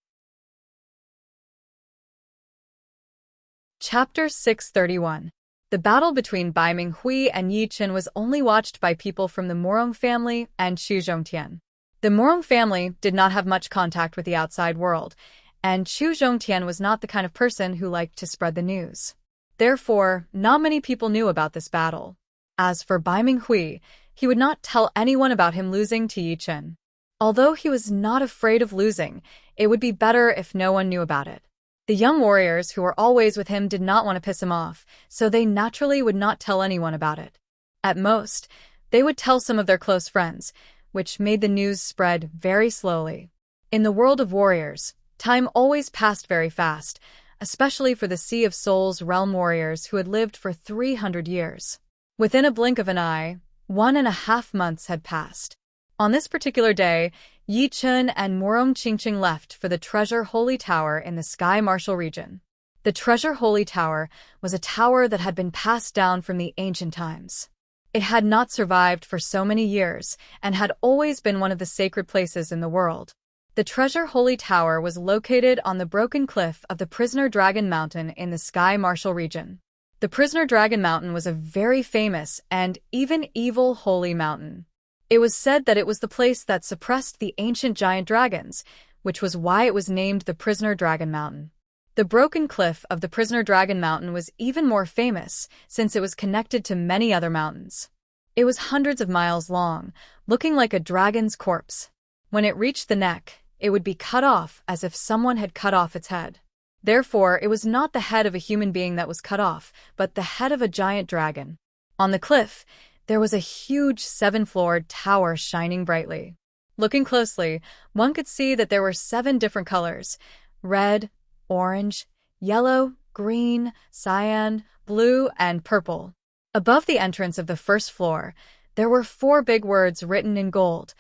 Speaker 1: Chapter 631. The battle between Bai Minghui and Yi Chun was only watched by people from the Morong family and Chu Zhongtian. The Morong family did not have much contact with the outside world, and Chu Zhongtian was not the kind of person who liked to spread the news. Therefore, not many people knew about this battle. As for Bai Minghui, he would not tell anyone about him losing to Yi Chen. Although he was not afraid of losing, it would be better if no one knew about it. The young warriors who were always with him did not want to piss him off, so they naturally would not tell anyone about it. At most, they would tell some of their close friends, which made the news spread very slowly. In the world of warriors, time always passed very fast, especially for the Sea of Souls realm warriors who had lived for 300 years. Within a blink of an eye, 1.5 months had passed. On this particular day, Yi Chen and Murong Qingqing left for the Treasure Holy Tower in the Sky Martial region. The Treasure Holy Tower was a tower that had been passed down from the ancient times. It had not survived for so many years and had always been one of the sacred places in the world. The Treasure Holy Tower was located on the broken cliff of the Prisoner Dragon Mountain in the Sky Martial region. The Prisoner Dragon Mountain was a very famous and even evil holy mountain. It was said that it was the place that suppressed the ancient giant dragons, which was why it was named the Prisoner Dragon Mountain. The broken cliff of the Prisoner Dragon Mountain was even more famous since it was connected to many other mountains. It was hundreds of miles long, looking like a dragon's corpse. When it reached the neck, it would be cut off as if someone had cut off its head. Therefore, it was not the head of a human being that was cut off, but the head of a giant dragon. On the cliff, there was a huge 7-floored tower shining brightly. Looking closely, one could see that there were 7 different colors: red, orange, yellow, green, cyan, blue, and purple. Above the entrance of the first floor, there were 4 big words written in gold: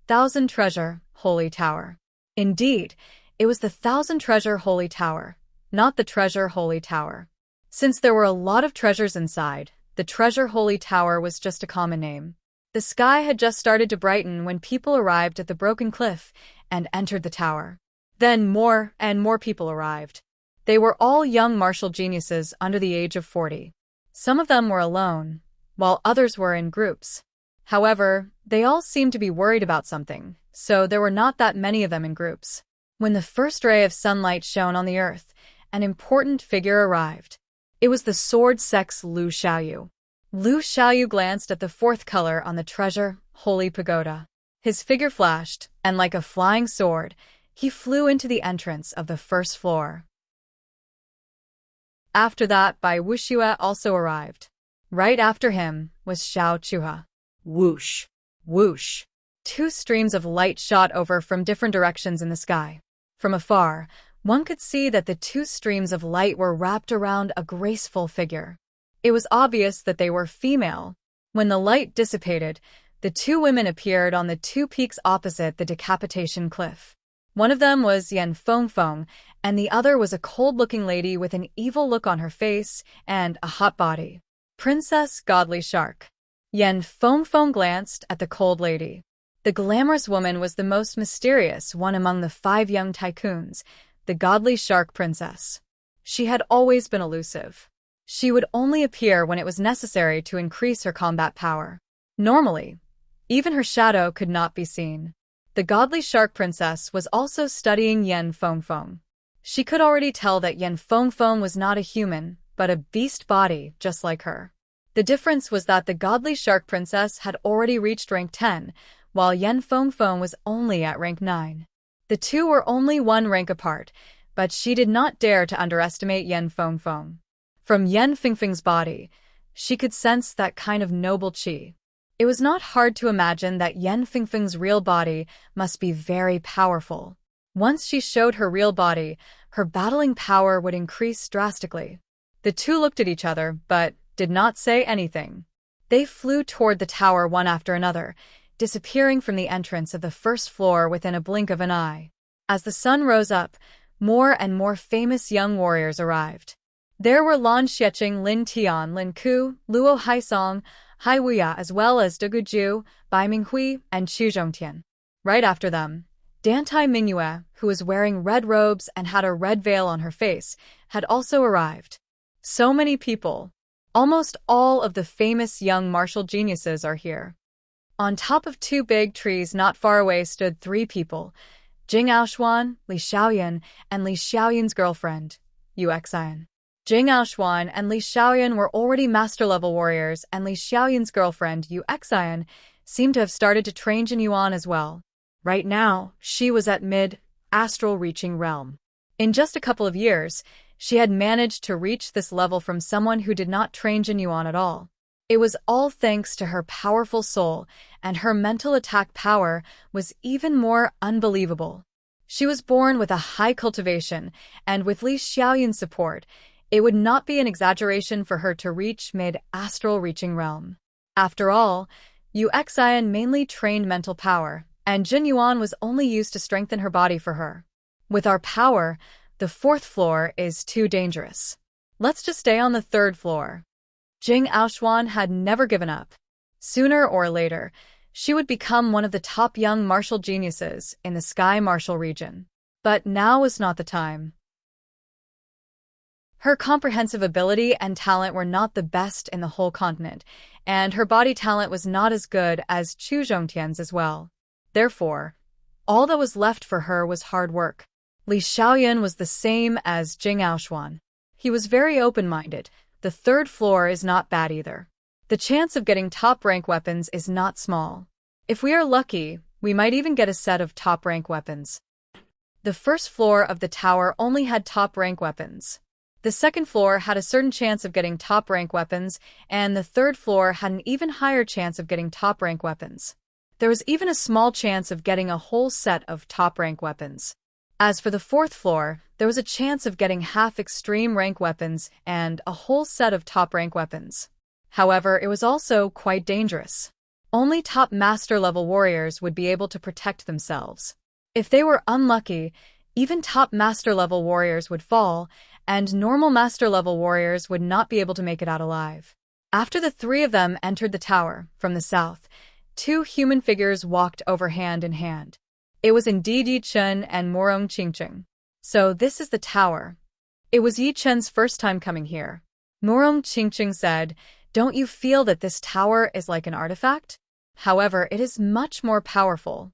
Speaker 1: 1,000 Treasure, Holy Tower. Indeed, it was the 1,000 Treasure Holy Tower, not the Treasure Holy Tower. Since there were a lot of treasures inside, the Treasure Holy Tower was just a common name. The sky had just started to brighten when people arrived at the broken cliff and entered the tower. Then more and more people arrived. They were all young martial geniuses under the age of 40. Some of them were alone, while others were in groups. However, they all seemed to be worried about something, so there were not that many of them in groups. When the first ray of sunlight shone on the earth, an important figure arrived. It was the sword sex Lu Xiaoyu. Lu Xiaoyu glanced at the 4th color on the Treasure Holy Pagoda. His figure flashed, and like a flying sword, he flew into the entrance of the first floor. After that, Bai Wuxue also arrived. Right after him was Xiao Chuha.
Speaker 2: Whoosh,
Speaker 1: Whoosh! 2 streams of light shot over from different directions in the sky. From afar, one could see that the 2 streams of light were wrapped around a graceful figure. It was obvious that they were female. When the light dissipated, the 2 women appeared on the 2 peaks opposite the decapitation cliff. One of them was Yan Fengfeng, and the other was a cold-looking lady with an evil look on her face and a hot body. Princess Godly Shark. Yan Fengfeng glanced at the cold lady. The glamorous woman was the most mysterious one among the 5 young tycoons, the Godly Shark Princess. She had always been elusive. She would only appear when it was necessary to increase her combat power. Normally, even her shadow could not be seen. The Godly Shark Princess was also studying Yan Fengfeng. She could already tell that Yan Fengfeng was not a human, but a beast body just like her. The difference was that the Godly Shark Princess had already reached rank 10, while Yan Fengfeng was only at rank 9. The 2 were only 1 rank apart, but she did not dare to underestimate Yan Fengfeng. From Yan Fengfeng's body, she could sense that kind of noble qi. It was not hard to imagine that Yan Fengfeng's real body must be very powerful. Once she showed her real body, her battling power would increase drastically. The 2 looked at each other, but did not say anything. They flew toward the tower one after another, disappearing from the entrance of the first floor within a blink of an eye. As the sun rose up, more and more famous young warriors arrived. There were Lan Xiecheng, Lin Tian, Lin Ku, Luo Haisong, Hai Wuya, as well as De Guju, Bai Minghui, and Xu Zhongtian. Right after them, Dantai Mingyue, who was wearing red robes and had a red veil on her face, had also arrived. So many people. Almost all of the famous young martial geniuses are here. On top of 2 big trees not far away stood 3 people: Jing Aoshuan, Li Xiaoyan, and Li Xiaoyan's girlfriend, Yu Xian. Jing Aoshuan and Li Xiaoyan were already master-level warriors, and Li Xiaoyan's girlfriend, Yu Xian, seemed to have started to train Jin Yuan as well. Right now, she was at mid-astral reaching realm. In just a couple of years, she had managed to reach this level from someone who did not train Jin Yuan at all. It was all thanks to her powerful soul, and her mental attack power was even more unbelievable. She was born with a high cultivation, and with Li Xiaoyan's support, it would not be an exaggeration for her to reach mid-astral reaching realm. After all, Yu Xian mainly trained mental power, and Jin Yuan was only used to strengthen her body for her. With our power, the fourth floor is too dangerous. Let's just stay on the third floor. Jing Aoshuan had never given up. Sooner or later, she would become one of the top young martial geniuses in the Sky Martial region. But now was not the time. Her comprehensive ability and talent were not the best in the whole continent, and her body talent was not as good as Chu Zhongtian's as well. Therefore, all that was left for her was hard work. Li Xiaoyan was the same as Jing Aoshuan. He was very open-minded. The third floor is not bad either. The chance of getting top-rank weapons is not small. If we are lucky, we might even get a set of top-rank weapons. The first floor of the tower only had top-rank weapons. The second floor had a certain chance of getting top-rank weapons, and the third floor had an even higher chance of getting top-rank weapons. There was even a small chance of getting a whole set of top-rank weapons. As for the fourth floor, there was a chance of getting half extreme rank weapons and a whole set of top-rank weapons. However, it was also quite dangerous. Only top master-level warriors would be able to protect themselves. If they were unlucky, even top master-level warriors would fall, and normal master-level warriors would not be able to make it out alive. After the three of them entered the tower, from the south, two human figures walked over hand in hand. It was indeed Yi Chen and Morong Qingqing. So this is the tower. It was Yi Chen's first time coming here. Morong Qingqing said, "Don't you feel that this tower is like an artifact? However, it is much more powerful."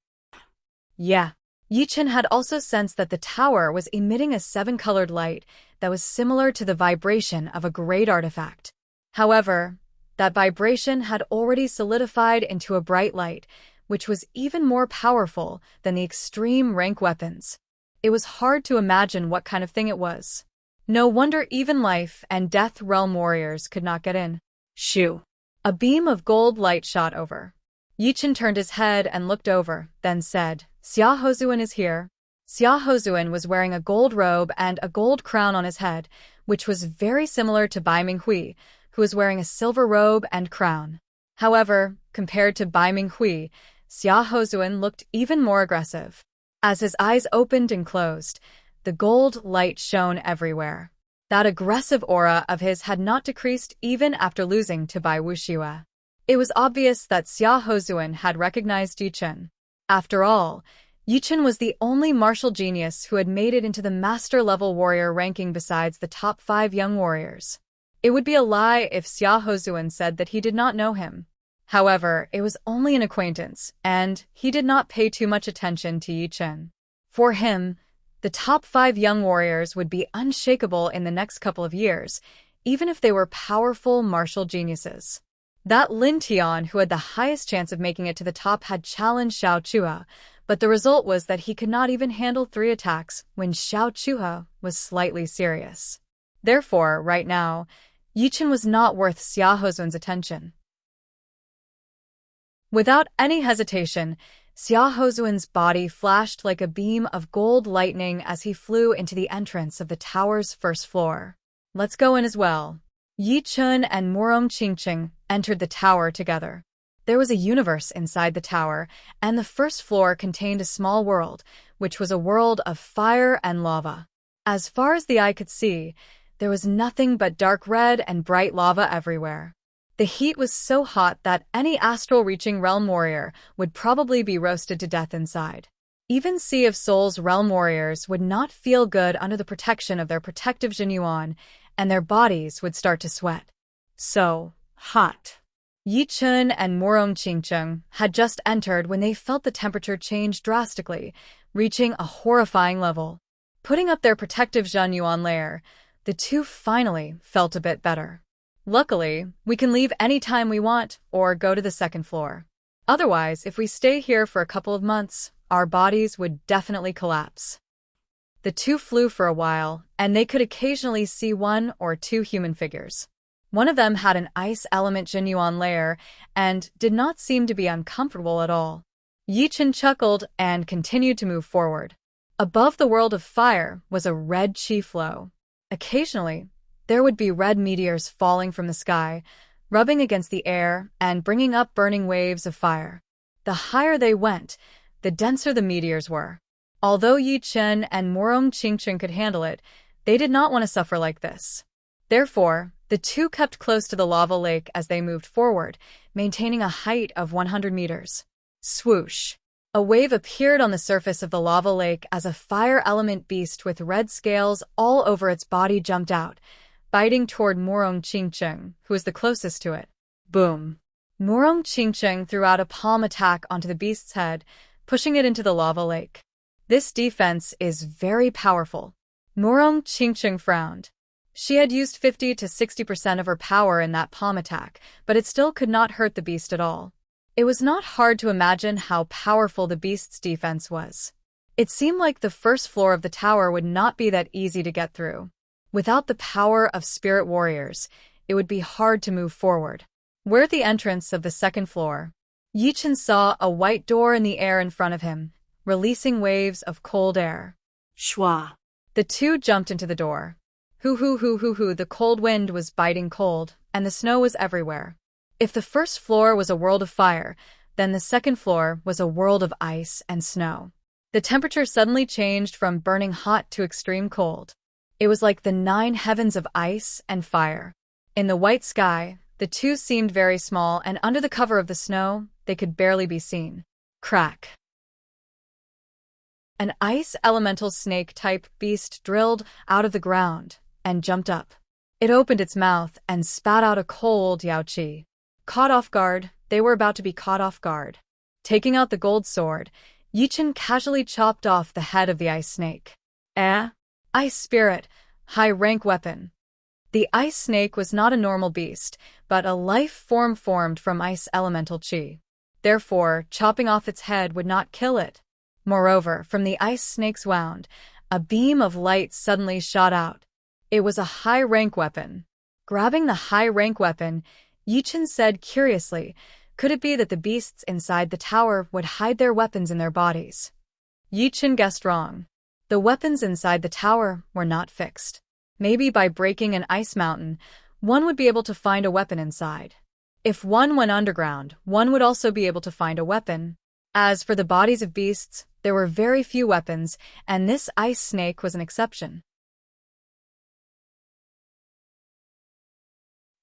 Speaker 1: Yeah. Yi Chen had also sensed that the tower was emitting a seven-colored light that was similar to the vibration of a great artifact. However, that vibration had already solidified into a bright light, which was even more powerful than the extreme rank weapons. It was hard to imagine what kind of thing it was. No wonder even life and death realm warriors could not get in. Shoo! A beam of gold light shot over. Yi Chen turned his head and looked over, then said, "Xia Hozuan is here." Xia Hozuan was wearing a gold robe and a gold crown on his head, which was very similar to Bai Minghui, who was wearing a silver robe and crown. However, compared to Bai Minghui, Xia Hozuan looked even more aggressive. As his eyes opened and closed, the gold light shone everywhere. That aggressive aura of his had not decreased even after losing to Bai Wuxue. It was obvious that Xia Hozuan had recognized Yi Chen. After all, Yi Chen was the only martial genius who had made it into the master-level warrior ranking besides the top 5 young warriors. It would be a lie if Xia Hozuan said that he did not know him. However, it was only an acquaintance, and he did not pay too much attention to Yi Chen. For him, the top 5 young warriors would be unshakable in the next couple of years, even if they were powerful martial geniuses. That Lin Tian, who had the highest chance of making it to the top, had challenged Xiao Chuha, but the result was that he could not even handle 3 attacks when Xiao Chuha was slightly serious. Therefore, right now, Yi Chen was not worth Xia Hozuan's attention. Without any hesitation, Xia Hozuan's body flashed like a beam of gold lightning as he flew into the entrance of the tower's first floor. "Let's go in as well." Yi Chen and Morong Qingqing entered the tower together. There was a universe inside the tower, and the first floor contained a small world, which was a world of fire and lava. As far as the eye could see, there was nothing but dark red and bright lava everywhere. The heat was so hot that any astral-reaching realm warrior would probably be roasted to death inside. Even Sea of Souls realm warriors would not feel good under the protection of their protective Jin Yuan, and their bodies would start to sweat. So hot. Yi Chen and Morong Qingqing had just entered when they felt the temperature change drastically, reaching a horrifying level. Putting up their protective Jin Yuan layer, The two finally felt a bit better. Luckily, we can leave any time we want or go to the second floor. Otherwise, if we stay here for a couple of months, our bodies would definitely collapse. The two flew for a while, and they could occasionally see one or two human figures. One of them had an ice element Jinyuan layer and did not seem to be uncomfortable at all. Yichen chuckled and continued to move forward. Above the world of fire was a red chi flow. Occasionally, there would be red meteors falling from the sky, rubbing against the air and bringing up burning waves of fire. The higher they went, the denser the meteors were. Although Yi Chen and Morong Qingqing could handle it, they did not want to suffer like this. Therefore, the two kept close to the lava lake as they moved forward, maintaining a height of 100 meters. Swoosh! A wave appeared on the surface of the lava lake as a fire element beast with red scales all over its body jumped out, biting toward Morong Qingqing, who was the closest to it. Boom! Morong Qingqing threw out a palm attack onto the beast's head, pushing it into the lava lake. This defense is very powerful. Morong Qingqing frowned. She had used 50 to 60% of her power in that palm attack, but it still could not hurt the beast at all. It was not hard to imagine how powerful the beast's defense was. It seemed like the first floor of the tower would not be that easy to get through. Without the power of spirit warriors, it would be hard to move forward. Where the entrance of the second floor, Yichen saw a white door in the air in front of him, releasing waves of cold air.
Speaker 2: Shwa.
Speaker 1: The two jumped into the door. Hoo, the cold wind was biting cold, and the snow was everywhere. If the first floor was a world of fire, then the second floor was a world of ice and snow. The temperature suddenly changed from burning hot to extreme cold. It was like the 9 heavens of ice and fire. In the white sky, the two seemed very small, and under the cover of the snow, they could barely be seen. Crack! An ice elemental snake-type beast drilled out of the ground and jumped up. It opened its mouth and spat out a cold Yao Qi. Caught off guard, they were about to be caught off guard. Taking out the gold sword, Yichen casually chopped off the head of the ice snake. Ice spirit, high-rank weapon. The ice snake was not a normal beast, but a life form formed from ice elemental qi. Therefore, chopping off its head would not kill it. Moreover, from the ice snake's wound, a beam of light suddenly shot out. It was a high-rank weapon. Grabbing the high-rank weapon, Yichen said curiously, could it be that the beasts inside the tower would hide their weapons in their bodies? Yichen guessed wrong. The weapons inside the tower were not fixed. Maybe by breaking an ice mountain, one would be able to find a weapon inside. If one went underground, one would also be able to find a weapon. As for the bodies of beasts, there were very few weapons, and this ice snake was an exception.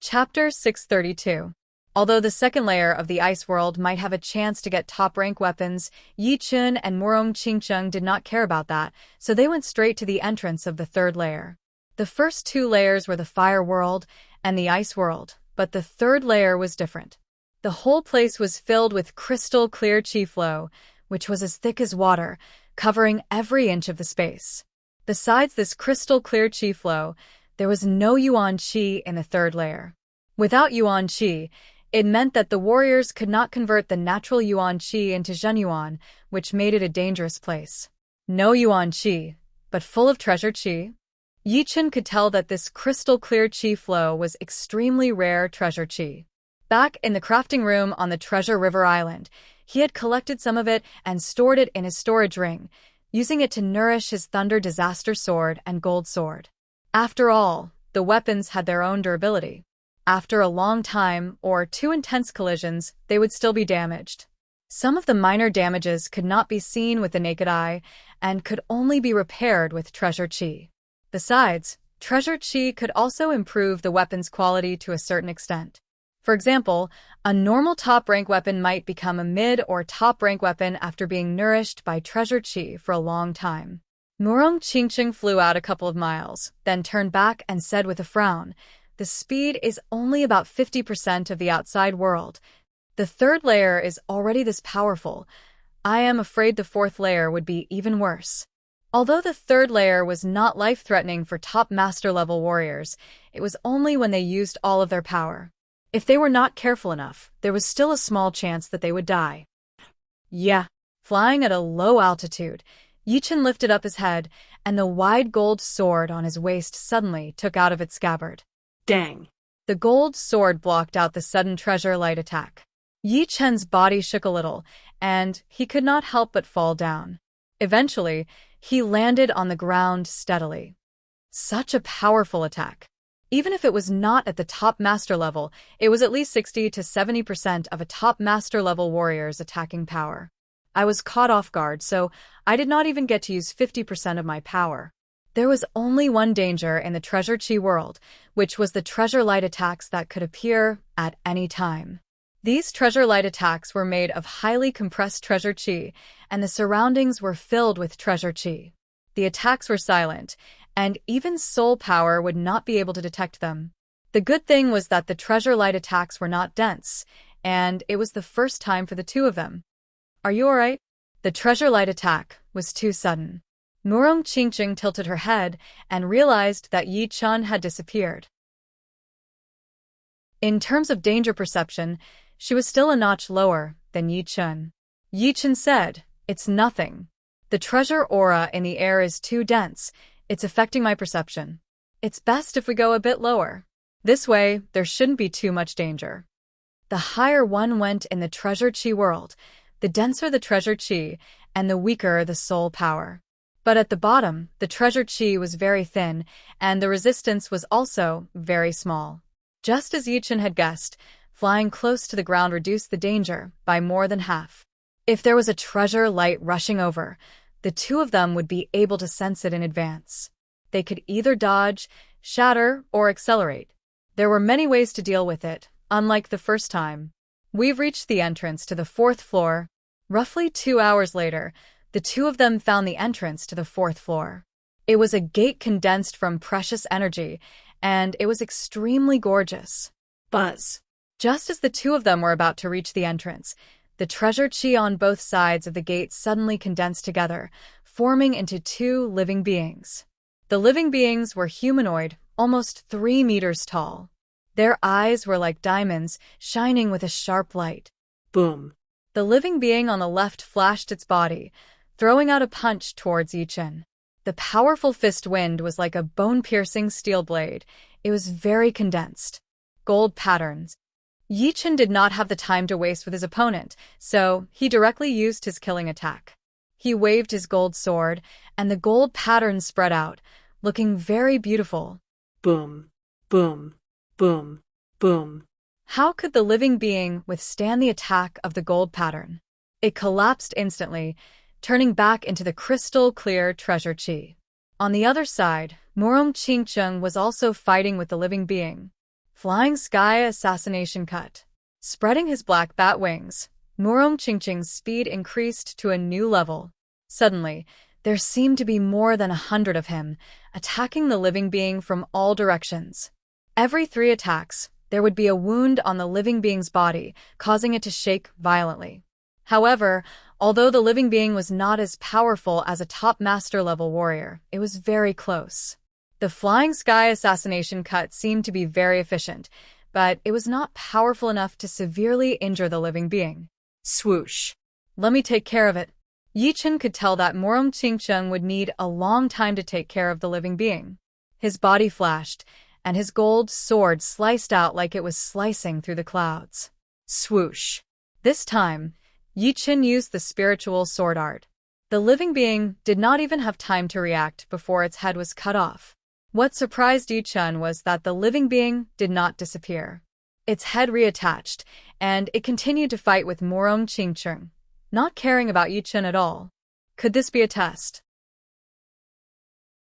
Speaker 1: Chapter 632. Although the second layer of the ice world might have a chance to get top-rank weapons, Yi Chun and Morong Qingqing did not care about that, so they went straight to the entrance of the third layer. The first 2 layers were the fire world and the ice world, but the third layer was different. The whole place was filled with crystal-clear qi flow, which was as thick as water, covering every inch of the space. Besides this crystal-clear qi flow, there was no yuan qi in the third layer. Without yuan qi, it meant that the warriors could not convert the natural yuan qi into zhenyuan, which made it a dangerous place. No yuan qi, but full of treasure qi? Yichen could tell that this crystal-clear qi flow was extremely rare treasure qi. Back in the crafting room on the Treasure River Island, he had collected some of it and stored it in his storage ring, using it to nourish his Thunder Disaster Sword and Gold Sword. After all, the weapons had their own durability. After a long time or 2 intense collisions, they would still be damaged. Some of the minor damages could not be seen with the naked eye and could only be repaired with treasure qi. Besides, treasure qi could also improve the weapon's quality to a certain extent. For example, a normal top-rank weapon might become a mid- or top-rank weapon after being nourished by treasure qi for a long time. Morong Qingqing flew out a couple of miles, then turned back and said with a frown, "The speed is only about 50% of the outside world. The third layer is already this powerful. I am afraid the fourth layer would be even worse." Although the third layer was not life-threatening for top master-level warriors, it was only when they used all of their power. If they were not careful enough, there was still a small chance that they would die. Yeah. Flying at a low altitude, Yichen lifted up his head, and the wide gold sword on his waist suddenly took out of its scabbard.
Speaker 2: Dang.
Speaker 1: The gold sword blocked out the sudden treasure light attack. Yi Chen's body shook a little, and he could not help but fall down. Eventually, he landed on the ground steadily. Such a powerful attack. Even if it was not at the top master level, it was at least 60 to 70% of a top master level warrior's attacking power. I was caught off guard, so I did not even get to use 50% of my power. There was only one danger in the treasure chi world, which was the treasure light attacks that could appear at any time. These treasure light attacks were made of highly compressed treasure chi, and the surroundings were filled with treasure chi. The attacks were silent, and even soul power would not be able to detect them. The good thing was that the treasure light attacks were not dense, and it was the first time for the two of them. Are you alright? The treasure light attack was too sudden. Murong Qingqing tilted her head and realized that Yi Chun had disappeared. In terms of danger perception, she was still a notch lower than Yi Chun. Yi Chun said, "It's nothing. The treasure aura in the air is too dense. It's affecting my perception. It's best if we go a bit lower. This way, there shouldn't be too much danger." The higher one went in the treasure chi world, the denser the treasure chi, and the weaker the soul power. But at the bottom, the treasure chi was very thin, and the resistance was also very small. Just as Yichen had guessed, flying close to the ground reduced the danger by more than half. If there was a treasure light rushing over, the two of them would be able to sense it in advance. They could either dodge, shatter, or accelerate. There were many ways to deal with it, unlike the first time. We've reached the entrance to the 4th floor. Roughly 2 hours later, the two of them found the entrance to the 4th floor. It was a gate condensed from precious energy, and it was extremely gorgeous.
Speaker 2: Buzz.
Speaker 1: Just as the two of them were about to reach the entrance, the treasure chi on both sides of the gate suddenly condensed together, forming into two living beings. The living beings were humanoid, almost 3 meters tall. Their eyes were like diamonds, shining with a sharp light.
Speaker 2: Boom.
Speaker 1: The living being on the left flashed its body, throwing out a punch towards Yichen. The powerful fist wind was like a bone-piercing steel blade. It was very condensed. Gold patterns. Yichen did not have the time to waste with his opponent, so he directly used his killing attack. He waved his gold sword, and the gold patterns spread out, looking very beautiful.
Speaker 2: Boom. Boom. Boom. Boom.
Speaker 1: How could the living being withstand the attack of the gold pattern? It collapsed instantly, turning back into the crystal-clear treasure chi. On the other side, Murong Qingqing was also fighting with the living being. Flying Sky Assassination Cut. Spreading his black bat wings, Murong Qingqing's speed increased to a new level. Suddenly, there seemed to be more than 100 of him, attacking the living being from all directions. Every 3 attacks, there would be a wound on the living being's body, causing it to shake violently. However, although the living being was not as powerful as a top master-level warrior, it was very close. The Flying Sky Assassination Cut seemed to be very efficient, but it was not powerful enough to severely injure the living being.
Speaker 2: Swoosh.
Speaker 1: Let me take care of it. Yichen could tell that Murong Qingqing would need a long time to take care of the living being. His body flashed, and his gold sword sliced out like it was slicing through the clouds. Swoosh. This time, Yichen used the spiritual sword art. The living being did not even have time to react before its head was cut off. What surprised Yichen was that the living being did not disappear. Its head reattached, and it continued to fight with Murong Qingqing, not caring about Yichen at all. Could this be a test?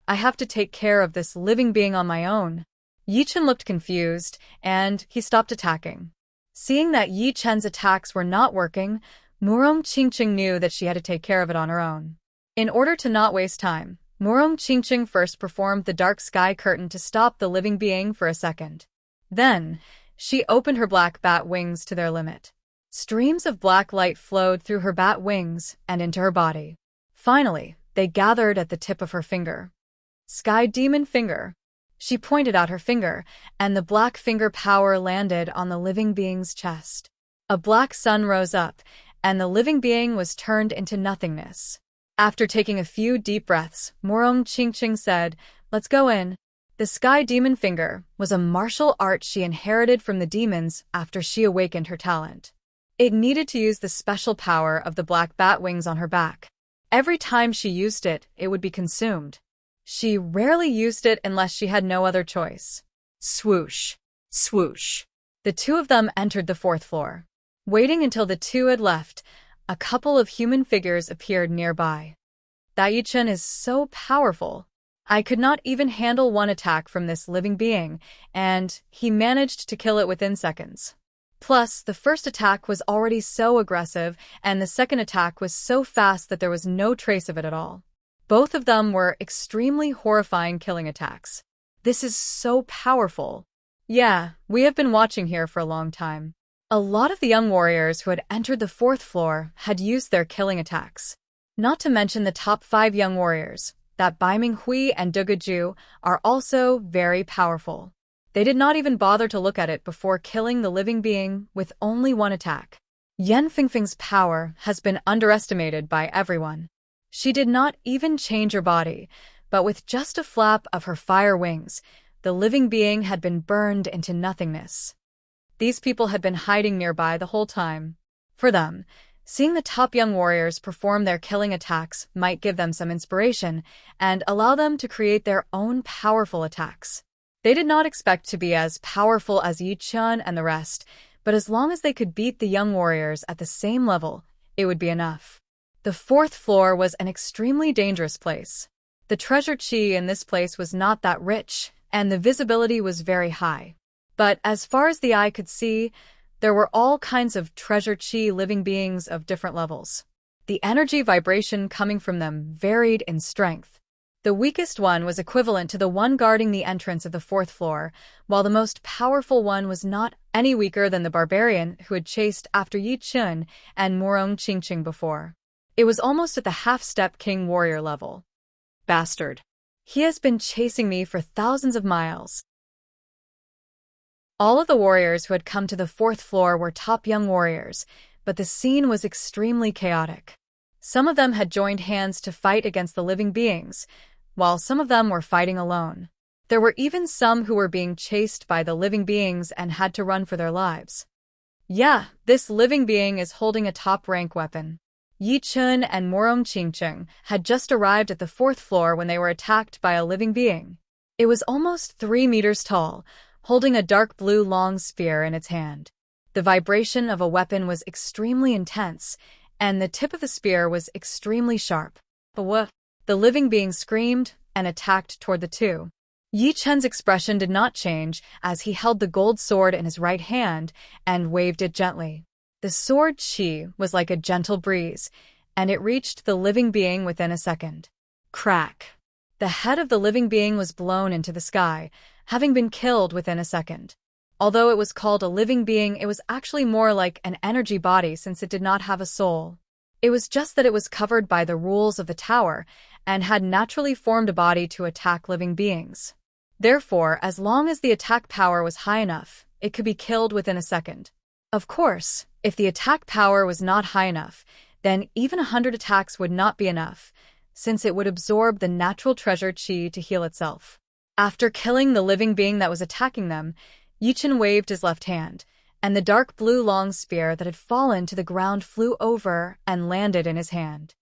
Speaker 1: I have to take care of this living being on my own. Yichen looked confused, and he stopped attacking. Seeing that Yichen's attacks were not working, Murong Qingqing knew that she had to take care of it on her own. In order to not waste time, Murong Qingqing first performed the dark sky curtain to stop the living being for a second. Then, she opened her black bat wings to their limit. Streams of black light flowed through her bat wings and into her body. Finally, They gathered at the tip of her finger. Sky Demon Finger. She pointed out her finger, and the black finger power landed on the living being's chest. A black sun rose up, and the living being was turned into nothingness. After taking a few deep breaths, Morong Chingching said, "Let's go in." The Sky Demon Finger was a martial art she inherited from the demons after she awakened her talent. It needed to use the special power of the black bat wings on her back. Every time she used it, it would be consumed. She rarely used it unless she had no other choice. Swoosh! Swoosh! The two of them entered the fourth floor. Waiting until the two had left, a couple of human figures appeared nearby. "That Yichen is so powerful. I could not even handle one attack from this living being, and he managed to kill it within seconds. Plus, the first attack was already so aggressive, and the second attack was so fast that there was no trace of it at all. Both of them were extremely horrifying killing attacks. This is so powerful." "Yeah, we have been watching here for a long time." A lot of the young warriors who had entered the fourth floor had used their killing attacks. Not to mention the top 5 young warriors, that Baiming Hui and Dugaju, are also very powerful. They did not even bother to look at it before killing the living being with only one attack. Yan Fingfing's power has been underestimated by everyone. She did not even change her body, but with just a flap of her fire wings, the living being had been burned into nothingness. These people had been hiding nearby the whole time. For them, seeing the top young warriors perform their killing attacks might give them some inspiration and allow them to create their own powerful attacks. They did not expect to be as powerful as Yi Chun and the rest, but as long as they could beat the young warriors at the same level, it would be enough. The fourth floor was an extremely dangerous place. The treasure chi in this place was not that rich, and the visibility was very high. But as far as the eye could see, there were all kinds of treasure chi living beings of different levels. The energy vibration coming from them varied in strength. The weakest one was equivalent to the one guarding the entrance of the fourth floor, while the most powerful one was not any weaker than the barbarian who had chased after Yi Chun and Morong Chingching before. It was almost at the half-step king warrior level. Bastard. He has been chasing me for thousands of miles. All of the warriors who had come to the fourth floor were top young warriors, but the scene was extremely chaotic. Some of them had joined hands to fight against the living beings, while some of them were fighting alone. There were even some who were being chased by the living beings and had to run for their lives. Yeah, this living being is holding a top-rank weapon. Yi Chun and Morong Chingcheng had just arrived at the fourth floor when they were attacked by a living being. It was almost 3 meters tall, holding a dark blue long spear in its hand. The vibration of a weapon was extremely intense, and the tip of the spear was extremely sharp. The living being screamed and attacked toward the two. Yi Chen's expression did not change as he held the gold sword in his right hand and waved it gently. The sword chi was like a gentle breeze, and it reached the living being within a second. Crack! The head of the living being was blown into the sky, having been killed within a second. Although it was called a living being, it was actually more like an energy body since it did not have a soul. It was just that it was covered by the rules of the tower and had naturally formed a body to attack living beings. Therefore, as long as the attack power was high enough, it could be killed within a second. Of course, if the attack power was not high enough, then even 100 attacks would not be enough, since it would absorb the natural treasure chi to heal itself. After killing the living being that was attacking them, Yichen waved his left hand, and the dark blue long spear that had fallen to the ground flew over and landed in his hand.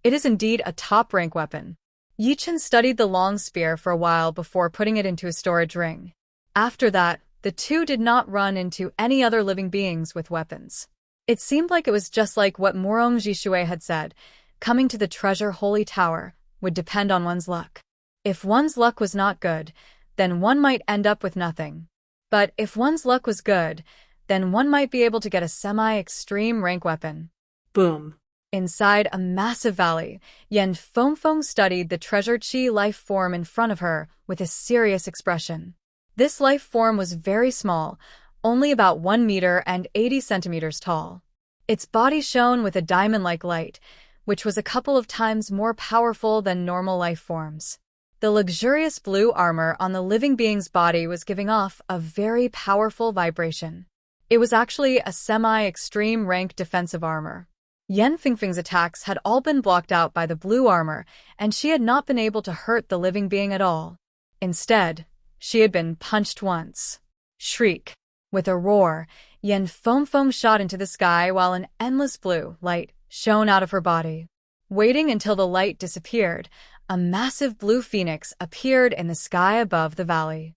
Speaker 1: It is indeed a top-rank weapon. Yichen studied the long spear for a while before putting it into a storage ring. After that, the two did not run into any other living beings with weapons. It seemed like it was just like what Morong Jishui had said, coming to the treasure holy tower would depend on one's luck. If one's luck was not good, then one might end up with nothing. But if one's luck was good, then one might be able to get a semi-extreme rank weapon.
Speaker 2: Boom.
Speaker 1: Inside a massive valley, Yan Fengfeng studied the treasure chi life form in front of her with a serious expression. This life form was very small, only about 1 meter and 80 centimeters tall. Its body shone with a diamond-like light, which was a couple of times more powerful than normal life forms. The luxurious blue armor on the living being's body was giving off a very powerful vibration. It was actually a semi-extreme rank defensive armor. Yan Fingfing's attacks had all been blocked out by the blue armor, and she had not been able to hurt the living being at all. Instead, she had been punched once. Shriek. With a roar, Yan Fengfeng shot into the sky while an endless blue light shone out of her body. Waiting until the light disappeared, a massive blue phoenix appeared in the sky above the valley.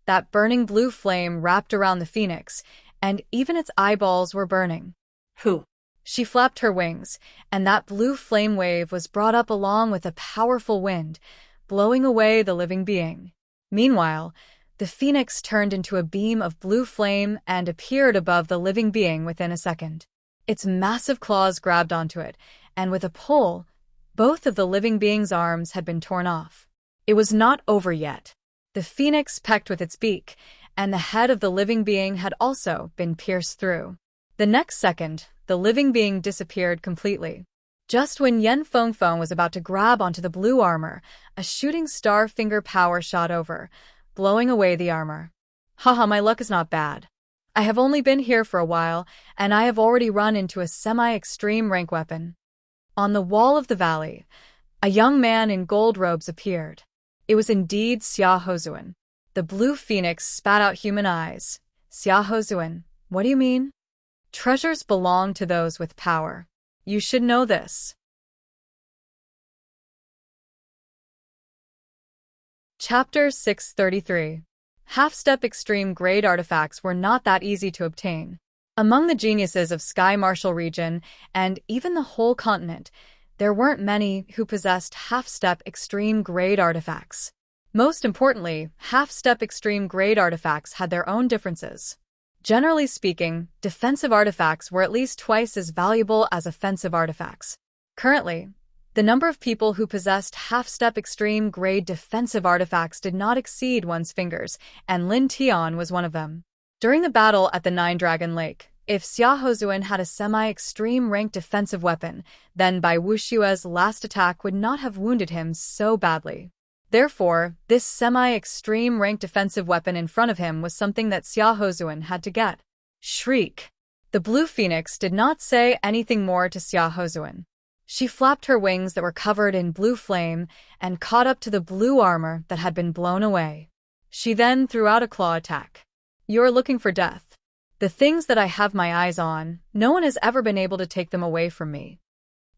Speaker 1: That burning blue flame wrapped around the phoenix, and even its eyeballs were burning.
Speaker 2: Who?
Speaker 1: She flapped her wings, and that blue flame wave was brought up along with a powerful wind, blowing away the living being. Meanwhile, the phoenix turned into a beam of blue flame and appeared above the living being within a second. Its massive claws grabbed onto it, and with a pull, both of the living being's arms had been torn off. It was not over yet. The phoenix pecked with its beak, and the head of the living being had also been pierced through. The next second, the living being disappeared completely. Just when Yan Fengfeng was about to grab onto the blue armor, a shooting star finger power shot over, blowing away the armor. Haha, my luck is not bad. I have only been here for a while, and I have already run into a semi-extreme rank weapon. On the wall of the valley, a young man in gold robes appeared. It was indeed Xia Hozuan. The blue phoenix spat out human eyes. Xia Hozuan, what do you mean? Treasures belong to those with power. You should know this. Chapter 633. Half-step extreme grade artifacts were not that easy to obtain. Among the geniuses of Sky Marshal region, and even the whole continent, there weren't many who possessed half-step extreme grade artifacts. Most importantly, half-step extreme grade artifacts had their own differences. Generally speaking, defensive artifacts were at least twice as valuable as offensive artifacts. Currently, the number of people who possessed half-step extreme grade defensive artifacts did not exceed one's fingers, and Lin Tian was one of them. During the battle at the Nine Dragon Lake, if Xia Hozuan had a semi-extreme rank defensive weapon, then Bai Wushue's last attack would not have wounded him so badly. Therefore, this semi-extreme rank defensive weapon in front of him was something that Xia Hozuan had to get. Shriek. The blue phoenix did not say anything more to Xia Hozuan. She flapped her wings that were covered in blue flame and caught up to the blue armor that had been blown away. She then threw out a claw attack. You're looking for death. The things that I have my eyes on, no one has ever been able to take them away from me.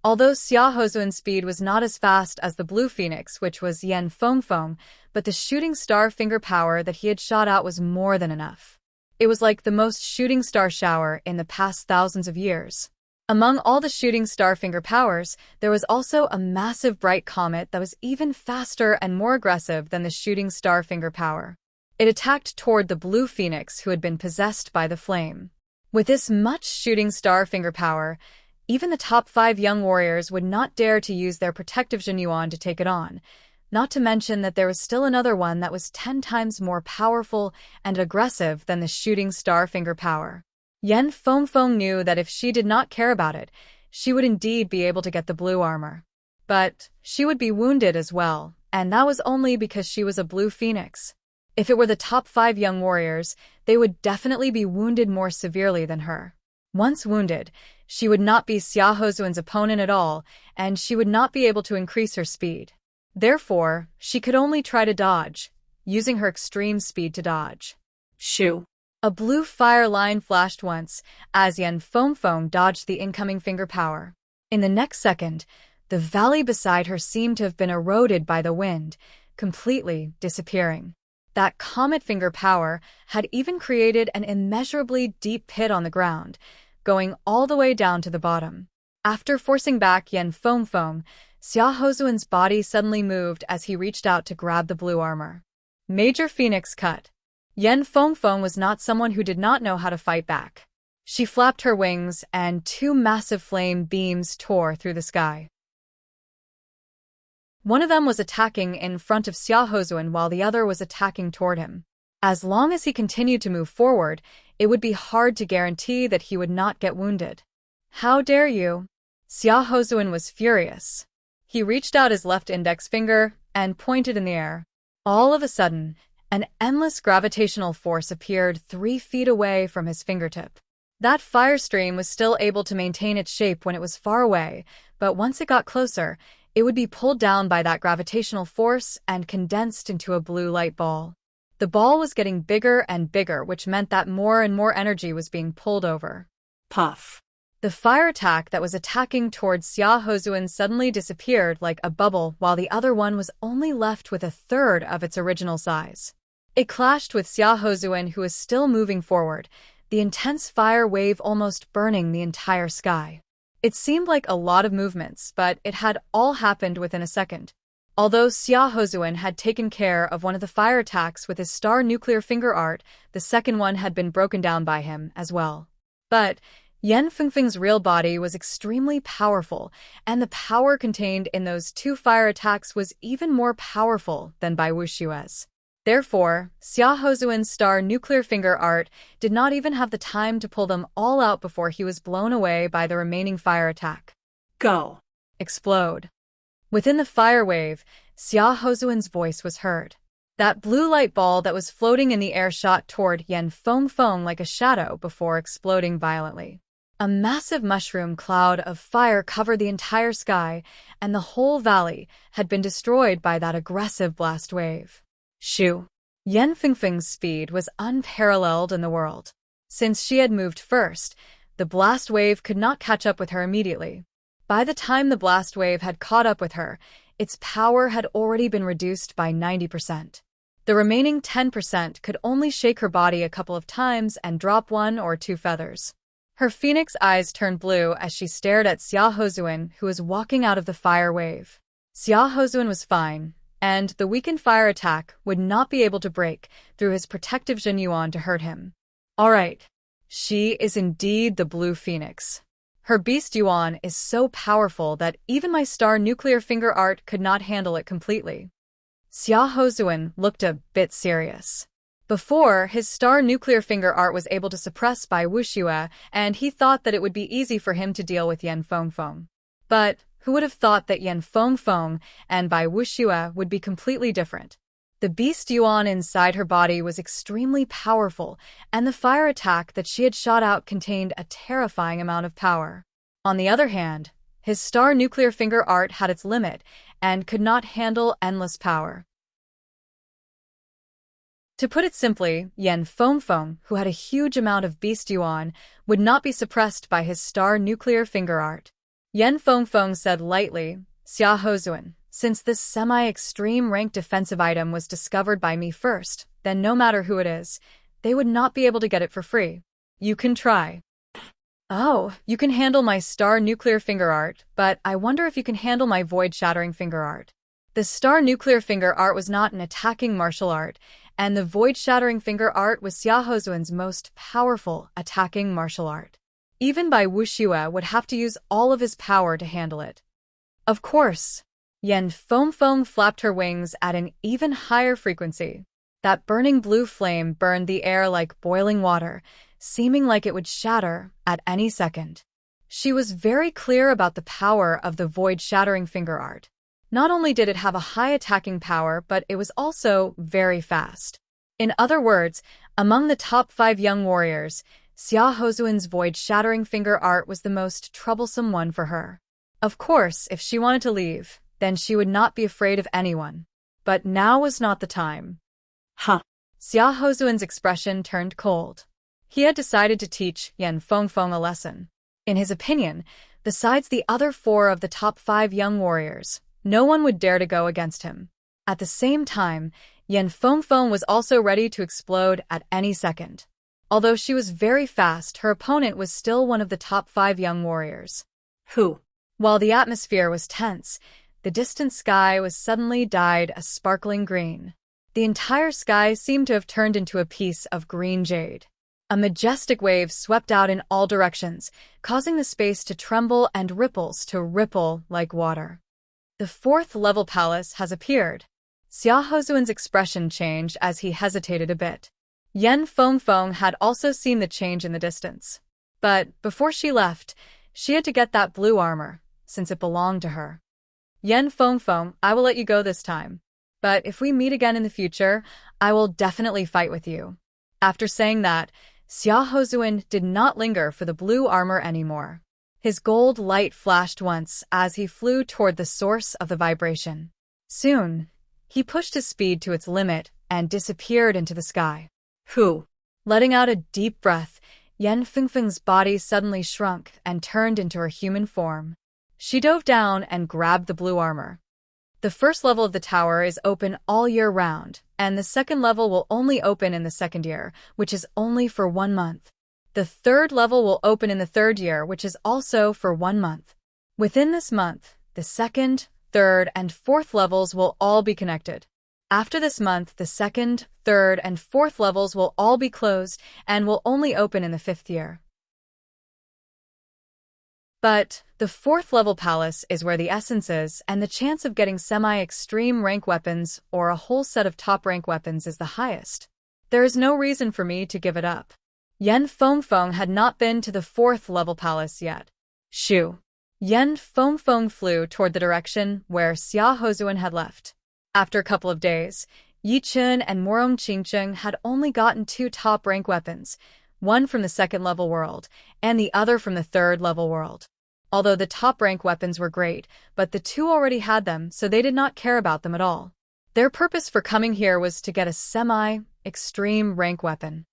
Speaker 1: Although Xia Hozuan's speed was not as fast as the blue phoenix, which was Yan Fengfeng, but the shooting star finger power that he had shot out was more than enough. It was like the most shooting star shower in the past thousands of years. Among all the shooting star finger powers, there was also a massive bright comet that was even faster and more aggressive than the shooting star finger power. It attacked toward the blue phoenix who had been possessed by the flame. With this much shooting star finger power, even the top 5 young warriors would not dare to use their protective Jinyuan to take it on, not to mention that there was still another one that was 10 times more powerful and aggressive than the shooting star finger power. Yan Fengfeng knew that if she did not care about it, she would indeed be able to get the blue armor. But she would be wounded as well, and that was only because she was a blue phoenix. If it were the top 5 young warriors, they would definitely be wounded more severely than her. Once wounded, she would not be Xia Hozuan's opponent at all, and she would not be able to increase her speed. Therefore, she could only try to dodge, using her extreme speed to dodge.
Speaker 2: Shoo.
Speaker 1: A blue fire line flashed once, as Yan Fengfeng dodged the incoming finger power. In the next second, the valley beside her seemed to have been eroded by the wind, completely disappearing. That comet finger power had even created an immeasurably deep pit on the ground, going all the way down to the bottom. After forcing back Yan Fengfeng, Xia Hozuan's body suddenly moved as he reached out to grab the blue armor. Major Phoenix cut. Yan Fengfeng was not someone who did not know how to fight back. She flapped her wings, and 2 massive flame beams tore through the sky. One of them was attacking in front of Xia Hozuan while the other was attacking toward him. As long as he continued to move forward, it would be hard to guarantee that he would not get wounded. How dare you? Xia Hozuan was furious. He reached out his left index finger and pointed in the air. All of a sudden, an endless gravitational force appeared 3 feet away from his fingertip. That fire stream was still able to maintain its shape when it was far away, but once it got closer, it would be pulled down by that gravitational force and condensed into a blue light ball. The ball was getting bigger and bigger, which meant that more and more energy was being pulled over.
Speaker 2: Puff.
Speaker 1: The fire attack that was attacking towards Xia Hozuan suddenly disappeared like a bubble, while the other one was only left with a third of its original size. It clashed with Xia Hozuan, who was still moving forward, the intense fire wave almost burning the entire sky. It seemed like a lot of movements, but it had all happened within a second. Although Xia Hozuan had taken care of one of the fire attacks with his star nuclear finger art, the second one had been broken down by him as well. But Yan Fengfeng's real body was extremely powerful, and the power contained in those 2 fire attacks was even more powerful than by Wu Xue's. Therefore, Xia Hozuan's star nuclear finger art did not even have the time to pull them all out before he was blown away by the remaining fire attack.
Speaker 2: Go.
Speaker 1: Explode. Within the fire wave, Xia Hozuan's voice was heard. That blue light ball that was floating in the air shot toward Yan Fengfeng like a shadow before exploding violently. A massive mushroom cloud of fire covered the entire sky, and the whole valley had been destroyed by that aggressive blast wave. Shoo! Yan Fengfeng's speed was unparalleled in the world. Since she had moved first, the blast wave could not catch up with her immediately. By the time the blast wave had caught up with her, its power had already been reduced by 90%. The remaining 10% could only shake her body a couple of times and drop 1 or 2 feathers. Her phoenix eyes turned blue as she stared at Xia Hozuan, who was walking out of the fire wave. Xia Hozuan was fine, and the weakened fire attack would not be able to break through his protective Jin Yuan to hurt him. All right. She is indeed the blue phoenix. Her beast Yuan is so powerful that even my star nuclear finger art could not handle it completely. Xia Hozuan looked a bit serious. Before, his star nuclear finger art was able to suppress by Wu Xue, and he thought that it would be easy for him to deal with Yan Fengfeng. But who would have thought that Yan Fengfeng and Bai Wu Xue would be completely different? The beast Yuan inside her body was extremely powerful, and the fire attack that she had shot out contained a terrifying amount of power. On the other hand, his star nuclear finger art had its limit and could not handle endless power. To put it simply, Yan Fengfeng, who had a huge amount of beast Yuan, would not be suppressed by his star nuclear finger art. Yan Fengfeng said lightly, Xia Hozuan, since this semi-extreme rank defensive item was discovered by me first, then no matter who it is, they would not be able to get it for free. You can try. Oh, you can handle my star nuclear finger art, but I wonder if you can handle my void-shattering finger art. The star nuclear finger art was not an attacking martial art, and the void-shattering finger art was Xia Hozuan's most powerful attacking martial art. Even Bai Wu Xue would have to use all of his power to handle it. Of course. Yan Fengfeng flapped her wings at an even higher frequency. That burning blue flame burned the air like boiling water, seeming like it would shatter at any second. She was very clear about the power of the void-shattering finger art. Not only did it have a high attacking power, but it was also very fast. In other words, among the top 5 young warriors, Xia Hozuan's void-shattering finger art was the most troublesome one for her. Of course, if she wanted to leave, then she would not be afraid of anyone. But now was not the time.
Speaker 2: Huh.
Speaker 1: Xia Hozuan's expression turned cold. He had decided to teach Yan Fengfeng a lesson. In his opinion, besides the other 4 of the top 5 young warriors, no one would dare to go against him. At the same time, Yan Fengfeng was also ready to explode at any second. Although she was very fast, her opponent was still one of the top 5 young warriors.
Speaker 2: Who?
Speaker 1: While the atmosphere was tense, the distant sky was suddenly dyed a sparkling green. The entire sky seemed to have turned into a piece of green jade. A majestic wave swept out in all directions, causing the space to tremble and ripples to ripple like water. The 4th level palace has appeared. Xia Hozuan's expression changed as he hesitated a bit. Yan Fengfeng had also seen the change in the distance. But before she left, She had to get that blue armor, since it belonged to her. Yen Fengfeng, I will let you go this time. But if we meet again in the future, I will definitely fight with you. After saying that, Xia Hozuan did not linger for the blue armor anymore. His gold light flashed once as he flew toward the source of the vibration. Soon, he pushed his speed to its limit and disappeared into the sky.
Speaker 2: Who?
Speaker 1: Letting out a deep breath, Yen Fengfeng's body suddenly shrunk and turned into her human form. She dove down and grabbed the blue armor. The first level of the tower is open all year round, and the second level will only open in the second year, which is only for 1 month. The third level will open in the third year, which is also for 1 month. Within this month, the second, third, and fourth levels will all be connected. After this month, the second, third, and fourth levels will all be closed and will only open in the fifth year. But the fourth level palace is where the essence is, and the chance of getting semi-extreme rank weapons or a whole set of top rank weapons is the highest. There is no reason for me to give it up. Yen Fengfeng had not been to the fourth level palace yet. Shoo! Yen Fengfeng flew toward the direction where Xia Hozuan had left. After a couple of days, Yi Chun and Morong Qingcheng had only gotten 2 top rank weapons, one from the second level world and the other from the third level world. Although the top rank weapons were great, but the 2 already had them, so they did not care about them at all. Their purpose for coming here was to get a semi-extreme rank weapon.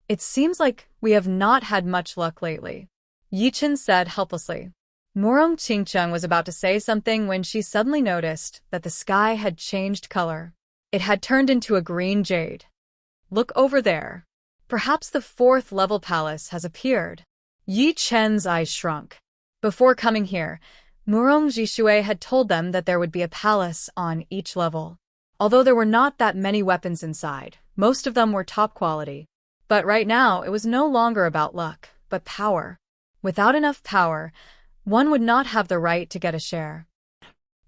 Speaker 1: It seems like we have not had much luck lately, Yi Chun said helplessly. Morong Qingcheng was about to say something when she suddenly noticed that the sky had changed color. It had turned into a green jade. Look over there. Perhaps the fourth level palace has appeared. Yi Chen's eyes shrunk. Before coming here, Murong Jishui had told them that there would be a palace on each level. Although there were not that many weapons inside, most of them were top quality. But right now, it was no longer about luck, but power. Without enough power, one would not have the right to get a share.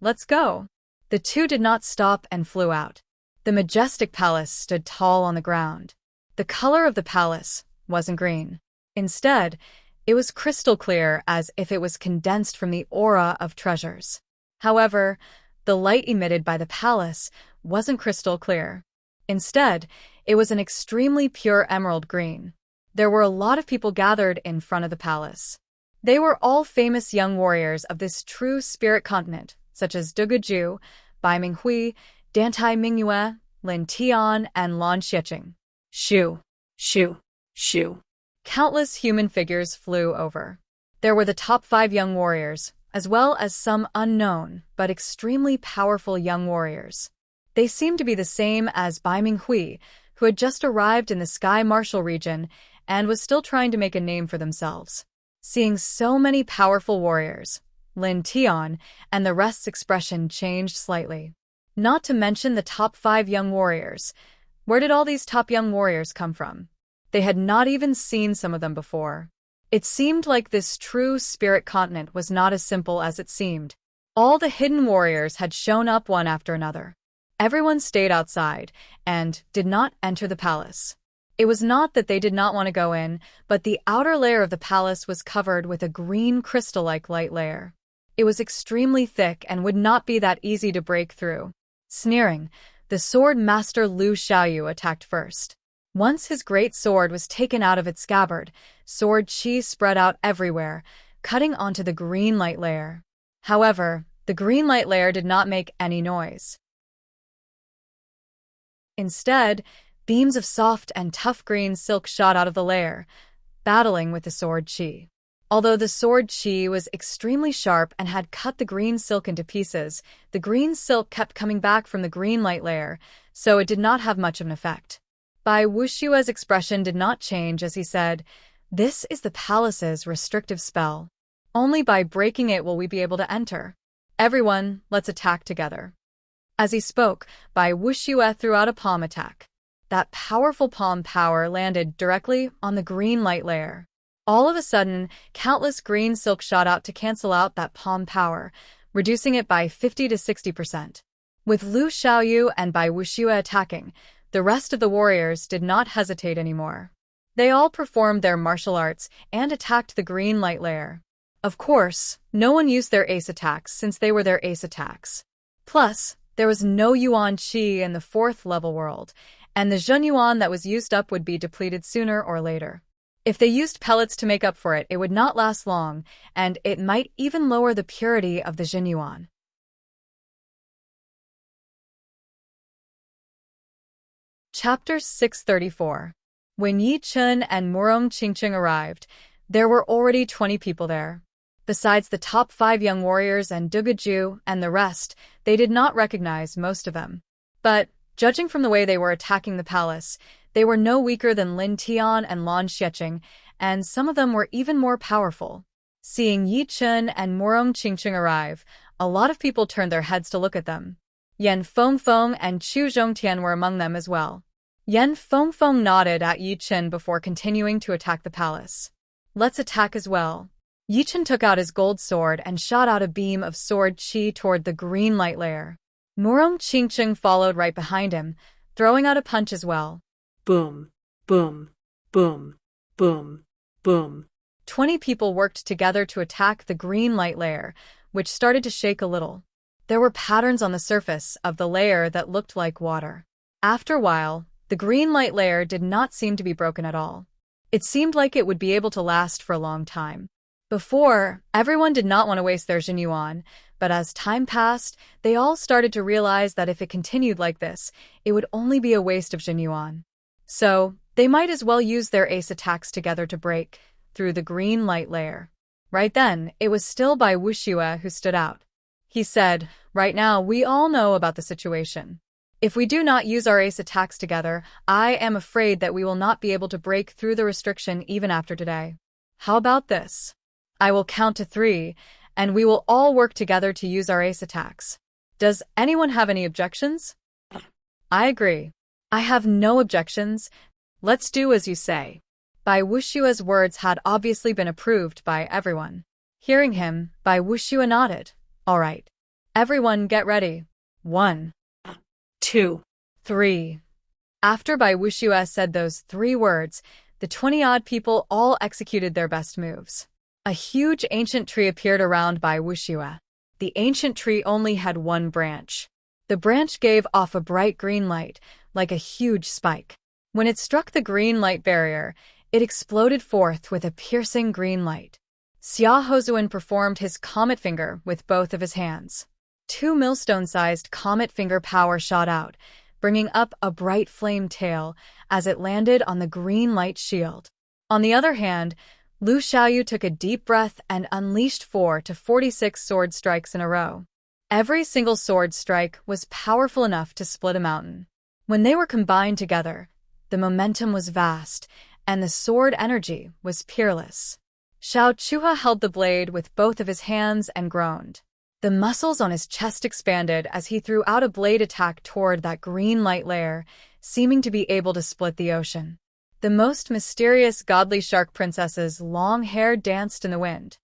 Speaker 1: Let's go. The 2 did not stop and flew out. The majestic palace stood tall on the ground. The color of the palace wasn't green. Instead, it was crystal clear, as if it was condensed from the aura of treasures. However, the light emitted by the palace wasn't crystal clear. Instead, it was an extremely pure emerald green. There were a lot of people gathered in front of the palace. They were all famous young warriors of this true spirit continent, such as Duge Ju, Bai Minghui, Dantai Mingyue, Lin Tian, and Lan Xiecheng. Shoo!
Speaker 2: Shoo! Shoo!
Speaker 1: Countless human figures flew over. There were the top 5 young warriors, as well as some unknown but extremely powerful young warriors. They seemed to be the same as Bai Minghui, who had just arrived in the Sky Martial region and was still trying to make a name for themselves. Seeing so many powerful warriors, Lin Tian and the rest's expression changed slightly. Not to mention the top 5 young warriors. Where did all these top young warriors come from? They had not even seen some of them before. It seemed like this true spirit continent was not as simple as it seemed. All the hidden warriors had shown up one after another. Everyone stayed outside and did not enter the palace. It was not that they did not want to go in, but the outer layer of the palace was covered with a green crystal-like light layer. It was extremely thick and would not be that easy to break through. Sneering, the sword master Lu Xiaoyu attacked first. Once his great sword was taken out of its scabbard, sword qi spread out everywhere, cutting onto the green light layer. However, the green light layer did not make any noise. Instead, beams of soft and tough green silk shot out of the layer, battling with the sword qi. Although the sword qi was extremely sharp and had cut the green silk into pieces, the green silk kept coming back from the green light layer, so it did not have much of an effect. Bai Wushue's expression did not change as he said, "This is the palace's restrictive spell. Only by breaking it will we be able to enter. Everyone, let's attack together." As he spoke, Bai Wushue threw out a palm attack. That powerful palm power landed directly on the green light layer. All of a sudden, countless green silk shot out to cancel out that palm power, reducing it by 50 to 60%. With Lu Xiaoyu and Bai Wushue attacking, the rest of the warriors did not hesitate anymore. They all performed their martial arts and attacked the green light layer. Of course, no one used their ace attacks since they were their ace attacks. Plus, there was no Yuan Qi in the 4th level world, and the Zhen Yuan that was used up would be depleted sooner or later. If they used pellets to make up for it, it would not last long, and it might even lower the purity of the Zhen Yuan. Chapter 634. When Yi Chen and Murong Qingqing arrived, there were already 20 people there. Besides the top 5 young warriors and Dugaju and the rest, they did not recognize most of them. But, judging from the way they were attacking the palace, they were no weaker than Lin Tian and Lan Xiecheng, and some of them were even more powerful. Seeing Yi Chen and Murong Qingqing arrive, a lot of people turned their heads to look at them. Yan Fengfeng and Chu Zhongtian were among them as well. Yan Fengfeng nodded at Yi Chen before continuing to attack the palace. Let's attack as well. Yi Chen took out his gold sword and shot out a beam of sword qi toward the green light layer. Murong Qingqing followed right behind him, throwing out a punch as well.
Speaker 2: Boom, boom, boom, boom, boom.
Speaker 1: 20 people worked together to attack the green light layer, which started to shake a little. There were patterns on the surface of the layer that looked like water. After a while, the green light layer did not seem to be broken at all. It seemed like it would be able to last for a long time. Before, everyone did not want to waste their Zhen Yuan, but as time passed, they all started to realize that if it continued like this, it would only be a waste of Zhen Yuan. So, they might as well use their ace attacks together to break through the green light layer. Right then, it was still Bai Wuxue who stood out. He said, "Right now, we all know about the situation. If we do not use our ace attacks together, I am afraid that we will not be able to break through the restriction even after today. How about this? I will count to 3, and we will all work together to use our ace attacks. Does anyone have any objections?" "I agree. I have no objections. Let's do as you say." Bai Wuxue's words had obviously been approved by everyone. Hearing him, Bai Wuxue nodded. "All right. Everyone get ready. 1,
Speaker 2: 2,
Speaker 1: 3. After Bai Wuxue said those 3 words, the 20-odd people all executed their best moves. A huge ancient tree appeared around Bai Wuxue. The ancient tree only had 1 branch. The branch gave off a bright green light, like a huge spike. When it struck the green light barrier, it exploded forth with a piercing green light. Xia Hozuan performed his comet finger with both of his hands. 2 millstone-sized comet finger power shot out, bringing up a bright flame tail as it landed on the green light shield. On the other hand, Lu Xiaoyu took a deep breath and unleashed 4 to 46 sword strikes in a row. Every single sword strike was powerful enough to split a mountain. When they were combined together, the momentum was vast, and the sword energy was peerless. Xiao Chuha held the blade with both of his hands and groaned. The muscles on his chest expanded as he threw out a blade attack toward that green light layer, seeming to be able to split the ocean. The most mysterious godly shark princess's long hair danced in the wind.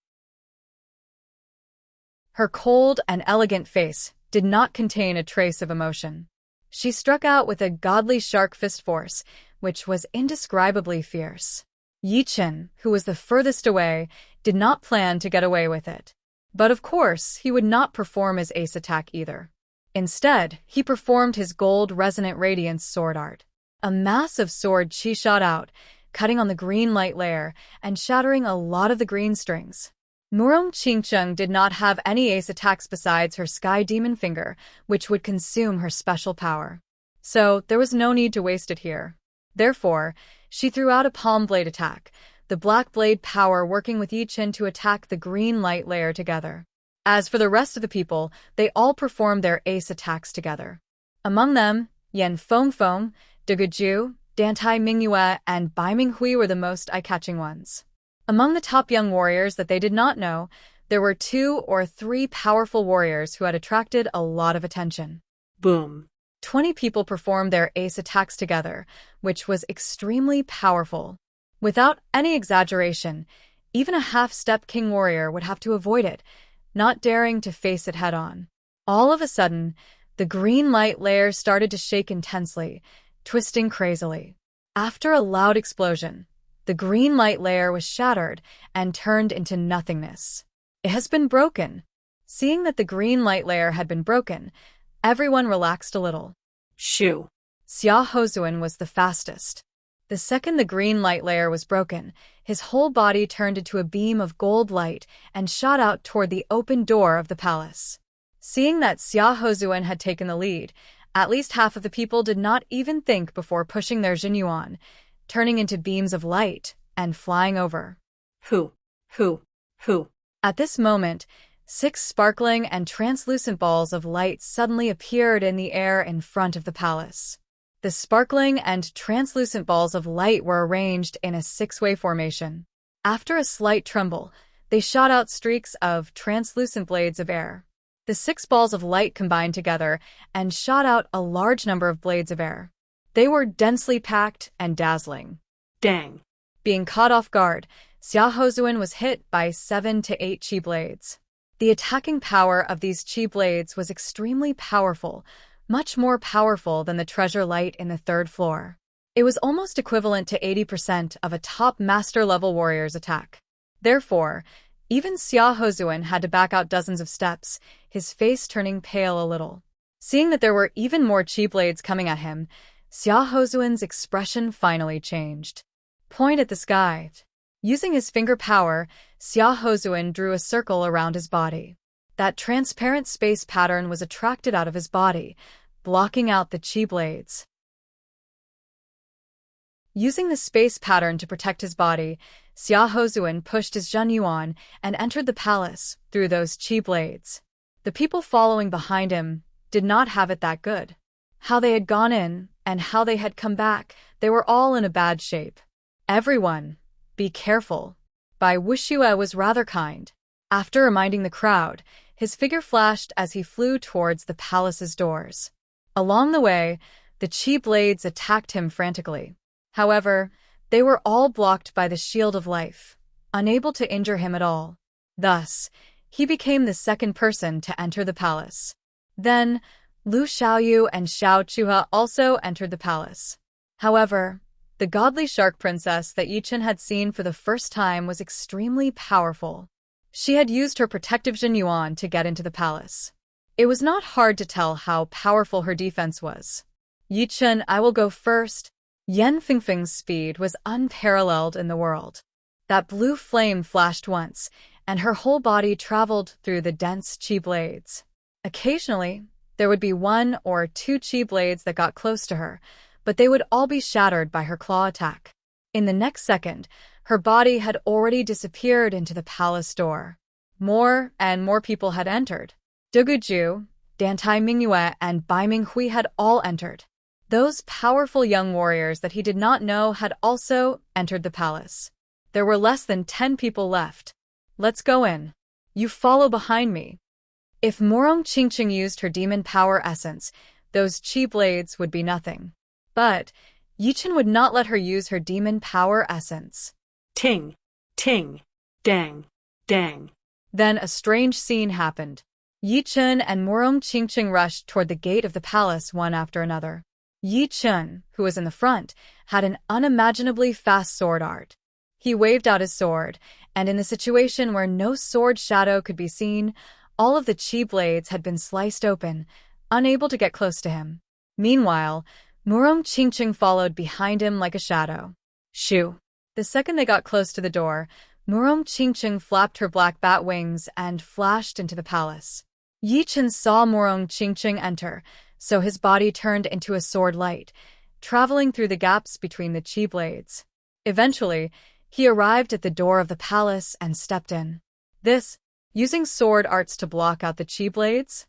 Speaker 1: Her cold and elegant face did not contain a trace of emotion. She struck out with a godly shark fist force, which was indescribably fierce. Yi Chen, who was the furthest away, did not plan to get away with it. But of course, he would not perform his ace attack either. Instead, he performed his gold resonant radiance sword art. A massive sword qi shot out, cutting on the green light layer and shattering a lot of the green strings. Murong Qingqing did not have any ace attacks besides her sky demon finger, which would consume her special power. So there was no need to waste it here. Therefore, she threw out a palm blade attack, the black blade power working with Yi Chen to attack the green light layer together. As for the rest of the people, they all performed their ace attacks together. Among them, Yan Fengfeng, Dugaju, Dantai Mingyue, and Bai Minghui were the most eye-catching ones. Among the top young warriors that they did not know, there were 2 or 3 powerful warriors who had attracted a lot of attention.
Speaker 2: boom.
Speaker 1: 20 people performed their ace attacks together, which was extremely powerful. Without any exaggeration, even a half-step king warrior would have to avoid it, not daring to face it head-on. All of a sudden, the green light layer started to shake intensely, twisting crazily. After a loud explosion, The green light layer was shattered and turned into nothingness. It has been broken. Seeing that the green light layer had been broken, everyone relaxed a little.
Speaker 2: Shoo.
Speaker 1: Xia Hozuan was the fastest. The second the green light layer was broken, his whole body turned into a beam of gold light and shot out toward the open door of the palace. Seeing that Xia Hozuan had taken the lead, at least half of the people did not even think before pushing their Jinyuan, turning into beams of light and flying over.
Speaker 2: Hoo.
Speaker 1: At this moment, 6 sparkling and translucent balls of light suddenly appeared in the air in front of the palace. The sparkling and translucent balls of light were arranged in a 6-way formation. After a slight tremble, they shot out streaks of translucent blades of air. The 6 balls of light combined together and shot out a large number of blades of air. They were densely packed and dazzling.
Speaker 2: Dang.
Speaker 1: Being caught off guard, Xia Hozuan was hit by 7 to 8 chi blades. The attacking power of these chi blades was extremely powerful, much more powerful than the treasure light in the 3rd floor. It was almost equivalent to 80% of a top master-level warrior's attack. Therefore, even Xia Hozuan had to back out dozens of steps, his face turning pale a little. Seeing that there were even more chi blades coming at him, Xia Hozuan's expression finally changed. Point at the sky. Using his finger power, Xia Hozuan drew a circle around his body. That transparent space pattern was attracted out of his body, blocking out the chi blades. Using the space pattern to protect his body, Xia Hozuan pushed his Jinyuan and entered the palace through those chi blades. The people following behind him did not have it that good. How they had gone in and how they had come back, they were all in a bad shape. Everyone, be careful. Bai Wuxue was rather kind. After reminding the crowd, his figure flashed as he flew towards the palace's doors. Along the way, the chi blades attacked him frantically. However, they were all blocked by the shield of life, unable to injure him at all. Thus, he became the 2nd person to enter the palace. Then, Lu Xiaoyu and Xiao Chuha also entered the palace. However, the godly shark princess that Yichen had seen for the first time was extremely powerful. She had used her protective Jinyuan to get into the palace. It was not hard to tell how powerful her defense was. Yichen, I will go first. Yan Fingfing's speed was unparalleled in the world. That blue flame flashed once, and her whole body traveled through the dense chi blades. Occasionally, there would be 1 or 2 chi blades that got close to her, but they would all be shattered by her claw attack. In the next second, her body had already disappeared into the palace door. More and more people had entered. Duguju, Dantai Mingyue, and Bai Minghui had all entered. Those powerful young warriors that he did not know had also entered the palace. There were less than 10 people left. Let's go in. You follow behind me. If Morong Qingqing used her demon power essence, those chi blades would be nothing. But Yichen would not let her use her demon power essence.
Speaker 2: Ting. Ting. Dang. Dang.
Speaker 1: Then a strange scene happened. Yichen and Morong Qingqing rushed toward the gate of the palace one after another. Yichen, who was in the front, had an unimaginably fast sword art. He waved out his sword, and in the situation where no sword shadow could be seen, all of the chi blades had been sliced open, unable to get close to him. Meanwhile, Morong Qingqing followed behind him like a shadow. Shoo! The second they got close to the door, Morong Qingqing flapped her black bat wings and flashed into the palace. Yichen saw Morong Qingqing enter, so his body turned into a sword light, traveling through the gaps between the chi blades. Eventually, he arrived at the door of the palace and stepped in. This, using sword arts to block out the chi blades?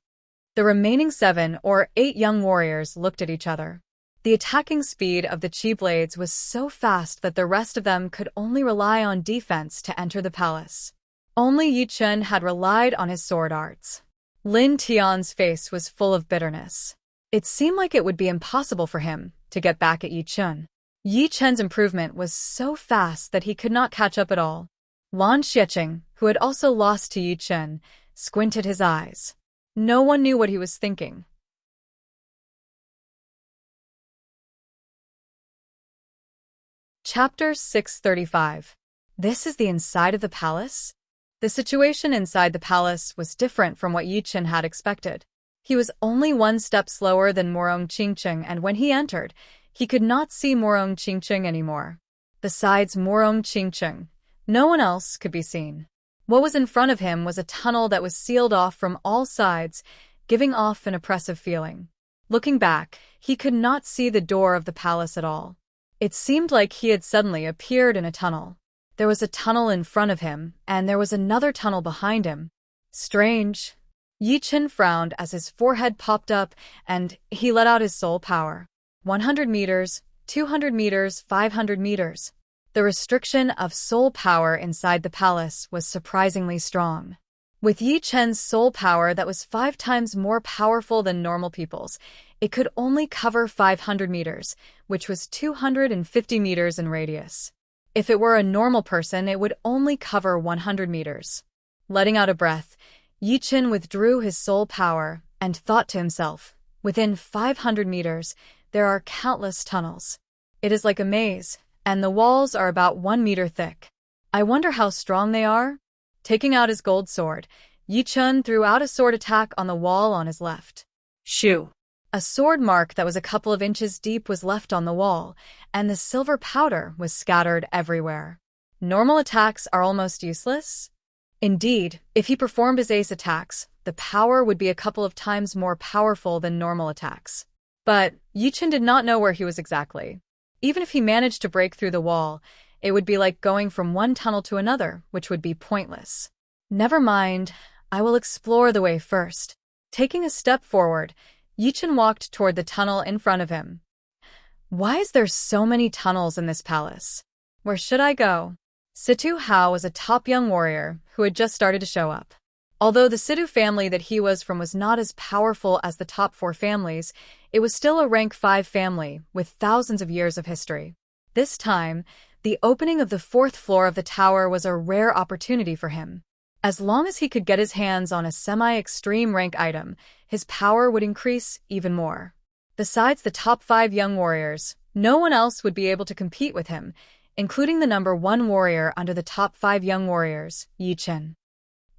Speaker 1: The remaining 7 or 8 young warriors looked at each other. The attacking speed of the chi blades was so fast that the rest of them could only rely on defense to enter the palace. Only Yichen had relied on his sword arts. Lin Tian's face was full of bitterness. It seemed like it would be impossible for him to get back at Yichen. Yichen's improvement was so fast that he could not catch up at all. Lan Xiecheng, who had also lost to Yichen, squinted his eyes. No one knew what he was thinking. Chapter 635. This is the inside of the palace? The situation inside the palace was different from what Yi Chen had expected. He was only one step slower than Morong Qingqing, and when he entered, he could not see Morong Qingqing anymore. Besides Morong Qingqing, no one else could be seen. What was in front of him was a tunnel that was sealed off from all sides, giving off an oppressive feeling. Looking back, he could not see the door of the palace at all. It seemed like he had suddenly appeared in a tunnel. There was a tunnel in front of him, and there was another tunnel behind him. Strange. Yi Chen frowned as his forehead popped up, and he let out his soul power. 100 meters, 200 meters, 500 meters. The restriction of soul power inside the palace was surprisingly strong. With Yi Chen's soul power that was 5 times more powerful than normal people's, it could only cover 500 meters, which was 250 meters in radius. If it were a normal person, it would only cover 100 meters. Letting out a breath, Yi Chen withdrew his soul power and thought to himself, within 500 meters, there are countless tunnels. It is like a maze, and the walls are about 1 meter thick. I wonder how strong they are? Taking out his gold sword, Yi Chen threw out a sword attack on the wall on his left.
Speaker 2: Shoo.
Speaker 1: A sword mark that was a couple of inches deep was left on the wall, and the silver powder was scattered everywhere. Normal attacks are almost useless? Indeed, if he performed his ace attacks, the power would be a couple of times more powerful than normal attacks. But Yi Chen did not know where he was exactly. Even if he managed to break through the wall, it would be like going from one tunnel to another, which would be pointless. Never mind, I will explore the way first. Taking a step forward, Yi Chen walked toward the tunnel in front of him. Why is there so many tunnels in this palace? Where should I go? Situ Hao was a top young warrior who had just started to show up. Although the Situ family that he was from was not as powerful as the top 4 families, it was still a rank 5 family with thousands of years of history. This time, the opening of the 4th floor of the tower was a rare opportunity for him. As long as he could get his hands on a semi-extreme rank item, his power would increase even more. Besides the top 5 young warriors, no one else would be able to compete with him, including the number 1 warrior under the top 5 young warriors, Yi Chen.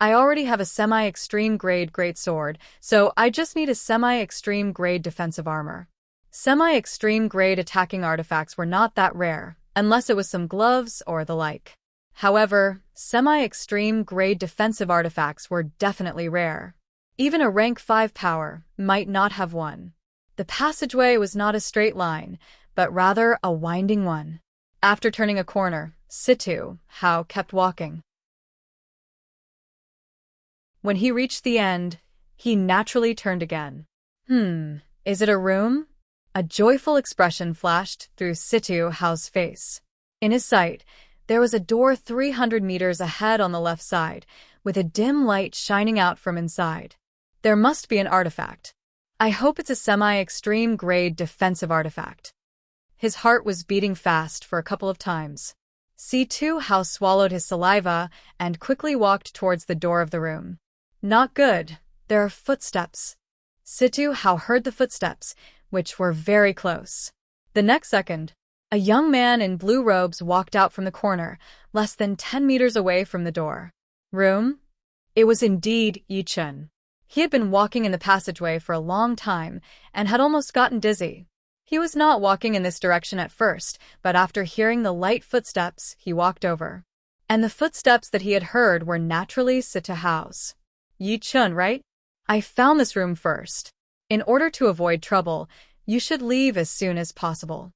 Speaker 1: I already have a semi-extreme grade great sword, so I just need a semi-extreme grade defensive armor. Semi-extreme grade attacking artifacts were not that rare, unless it was some gloves or the like. However, semi-extreme grade defensive artifacts were definitely rare. Even a rank 5 power might not have one. The passageway was not a straight line, but rather a winding one. After turning a corner, Situ Hao kept walking. When he reached the end, he naturally turned again. Is it a room? A joyful expression flashed through Situ Hao's face. In his sight, there was a door 300 meters ahead on the left side, with a dim light shining out from inside. There must be an artifact. I hope it's a semi-extreme grade defensive artifact. His heart was beating fast for a couple of times. Situ Hao swallowed his saliva and quickly walked towards the door of the room. Not good. There are footsteps. Situ Hao heard the footsteps, which were very close. The next second, a young man in blue robes walked out from the corner, less than 10 meters away from the door. Room? It was indeed Yi Chen. He had been walking in the passageway for a long time and had almost gotten dizzy. He was not walking in this direction at first, but after hearing the light footsteps, he walked over. And the footsteps that he had heard were naturally Situ Hao's. Yi Chen, right? I found this room first. In order to avoid trouble, you should leave as soon as possible.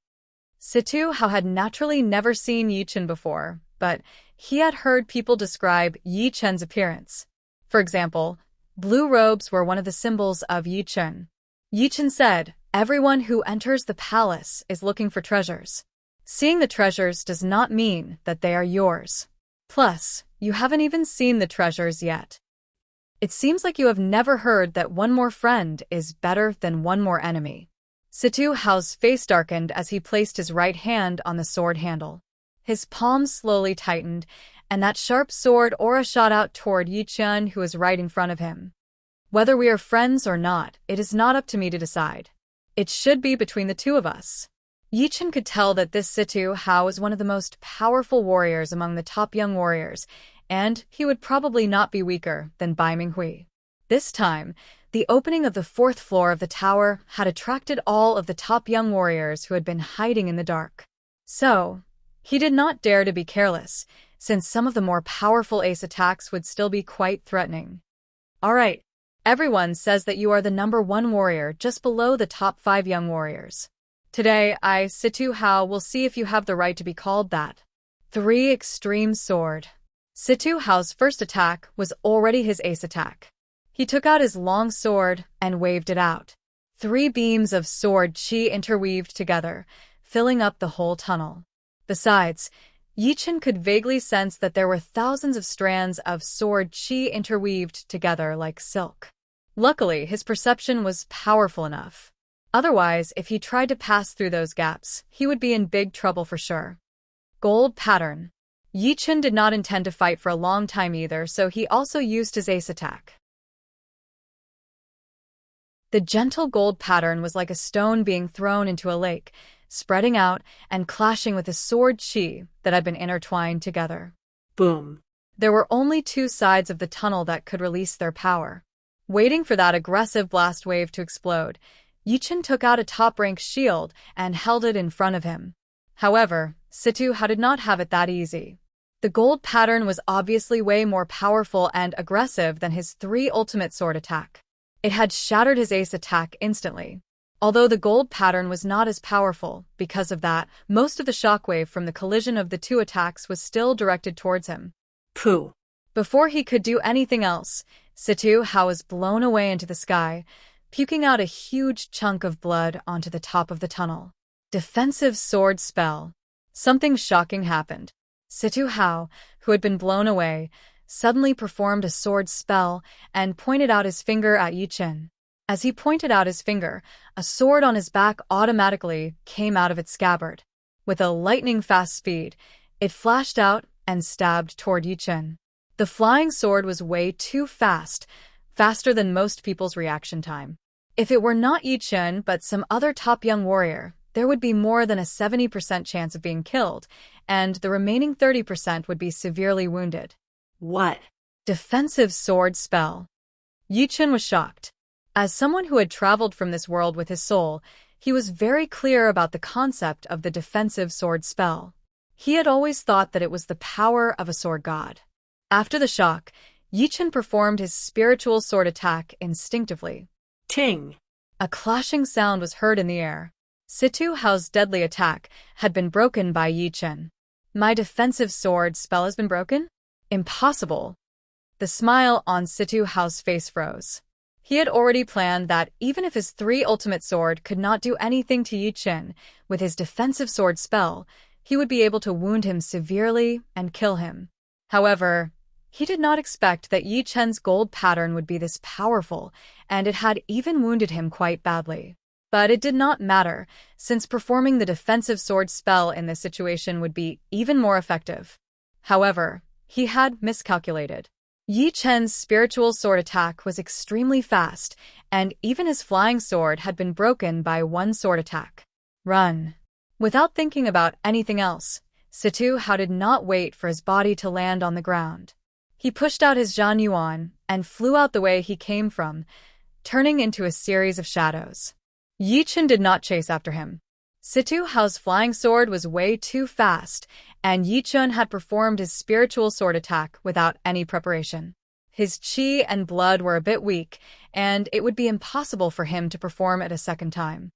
Speaker 1: Situ Hao had naturally never seen Yi Chen before, but he had heard people describe Yi Chen's appearance. For example, blue robes were one of the symbols of Yi Chen. Yi Chen said, "Everyone who enters the palace is looking for treasures. Seeing the treasures does not mean that they are yours. Plus, you haven't even seen the treasures yet. It seems like you have never heard that one more friend is better than one more enemy." Situ Hao's face darkened as he placed his right hand on the sword handle. His palms slowly tightened, and that sharp sword aura shot out toward Yi Chen, who was right in front of him. Whether we are friends or not, it is not up to me to decide. It should be between the two of us. Yichen could tell that this Situ Hao was one of the most powerful warriors among the top young warriors, and he would probably not be weaker than Bai Minghui. This time, the opening of the fourth floor of the tower had attracted all of the top young warriors who had been hiding in the dark. So, he did not dare to be careless, since some of the more powerful ace attacks would still be quite threatening. Alright, everyone says that you are the number 1 warrior just below the top 5 young warriors. Today, I, Situ Hao, will see if you have the right to be called that. 3 Extreme Sword. Situ Hao's first attack was already his ace attack. He took out his long sword and waved it out. 3 beams of sword qi interweaved together, filling up the whole tunnel. Besides, Yichen could vaguely sense that there were thousands of strands of sword qi interweaved together like silk. Luckily, his perception was powerful enough. Otherwise, if he tried to pass through those gaps, he would be in big trouble for sure. Gold Pattern. Yichen did not intend to fight for a long time either, so he also used his ace attack. The gentle gold pattern was like a stone being thrown into a lake, spreading out and clashing with the sword qi that had been intertwined together.
Speaker 2: Boom.
Speaker 1: There were only 2 sides of the tunnel that could release their power. Waiting for that aggressive blast wave to explode, Yichen took out a top-rank shield and held it in front of him. However, Situ Hao did not have it that easy. The gold pattern was obviously way more powerful and aggressive than his 3 ultimate sword attack. It had shattered his ace attack instantly. Although the gold pattern was not as powerful, because of that, most of the shockwave from the collision of the 2 attacks was still directed towards him.
Speaker 2: Pooh.
Speaker 1: Before he could do anything else, Situ Hao was blown away into the sky, puking out a huge chunk of blood onto the top of the tunnel. Defensive Sword Spell. Something shocking happened. Situ Hao, who had been blown away, suddenly performed a sword spell and pointed out his finger at Yichen. As he pointed out his finger, a sword on his back automatically came out of its scabbard. With a lightning-fast speed, it flashed out and stabbed toward Yichen. The flying sword was way too fast, faster than most people's reaction time. If it were not Yichen but some other top young warrior, there would be more than a 70% chance of being killed, and the remaining 30% would be severely wounded.
Speaker 2: What?
Speaker 1: Defensive Sword Spell. Yichen was shocked. As someone who had traveled from this world with his soul, he was very clear about the concept of the defensive sword spell. He had always thought that it was the power of a sword god. After the shock, Yichen performed his spiritual sword attack instinctively.
Speaker 2: Ting.
Speaker 1: A clashing sound was heard in the air. Situ Hao's deadly attack had been broken by Yichen. My defensive sword spell has been broken? Impossible. The smile on Situ Hao's face froze. He had already planned that even if his 3 ultimate sword could not do anything to Yichen, with his defensive sword spell, he would be able to wound him severely and kill him. However, he did not expect that Yichen's gold pattern would be this powerful, and it had even wounded him quite badly. But it did not matter, since performing the defensive sword spell in this situation would be even more effective. However, he had miscalculated. Yichen's spiritual sword attack was extremely fast, and even his flying sword had been broken by 1 sword attack. Run. Without thinking about anything else, Situ Hao did not wait for his body to land on the ground. He pushed out his Zhan Yuan and flew out the way he came from, turning into a series of shadows. Yichen did not chase after him. Situ Hao's flying sword was way too fast, and Yichen had performed his spiritual sword attack without any preparation. His qi and blood were a bit weak, and it would be impossible for him to perform it a second time.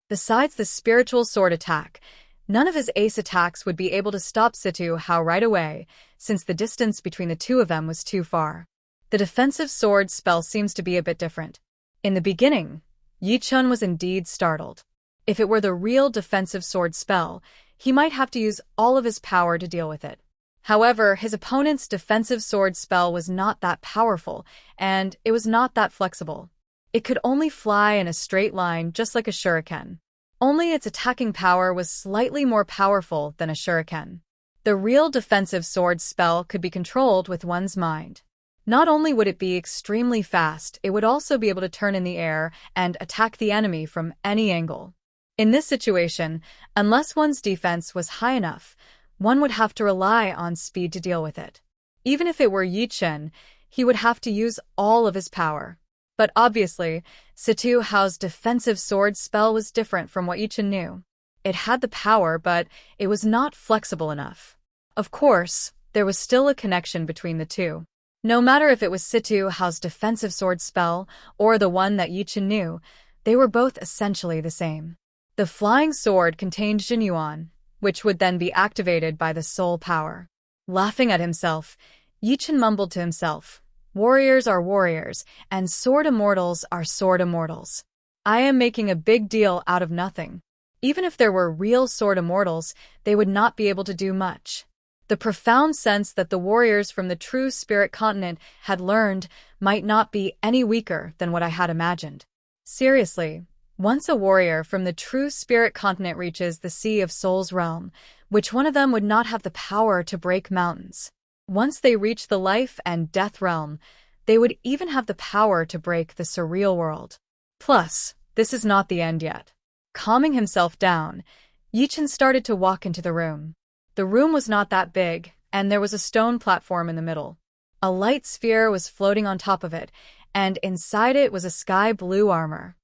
Speaker 1: Besides the spiritual sword attack, none of his ace attacks would be able to stop Situ Hao right away, since the distance between the 2 of them was too far. The defensive sword spell seems to be a bit different. In the beginning, Yichen was indeed startled. If it were the real defensive sword spell, he might have to use all of his power to deal with it. However, his opponent's defensive sword spell was not that powerful, and it was not that flexible. It could only fly in a straight line just like a shuriken. Only its attacking power was slightly more powerful than a shuriken. The real defensive sword spell could be controlled with one's mind. Not only would it be extremely fast, it would also be able to turn in the air and attack the enemy from any angle. In this situation, unless one's defense was high enough, one would have to rely on speed to deal with it. Even if it were Yi Chen, he would have to use all of his power. But obviously, Situ Hao's defensive sword spell was different from what Yi Chen knew. It had the power, but it was not flexible enough. Of course, there was still a connection between the two. No matter if it was Situ Hao's defensive sword spell or the one that Yi Chen knew, they were both essentially the same. The flying sword contained Jinyuan, which would then be activated by the soul power. Laughing at himself, Yi Chen mumbled to himself, "Warriors are warriors, and sword immortals are sword immortals. I am making a big deal out of nothing. Even if there were real sword immortals, they would not be able to do much." The profound sense that the warriors from the true spirit continent had learned might not be any weaker than what I had imagined. Seriously, once a warrior from the true spirit continent reaches the Sea of Souls realm, which one of them would not have the power to break mountains? Once they reach the life and death realm, they would even have the power to break the surreal world. Plus, this is not the end yet. Calming himself down, Yi Chen started to walk into the room. The room was not that big, and there was a stone platform in the middle. A light sphere was floating on top of it, and inside it was a sky-blue armor.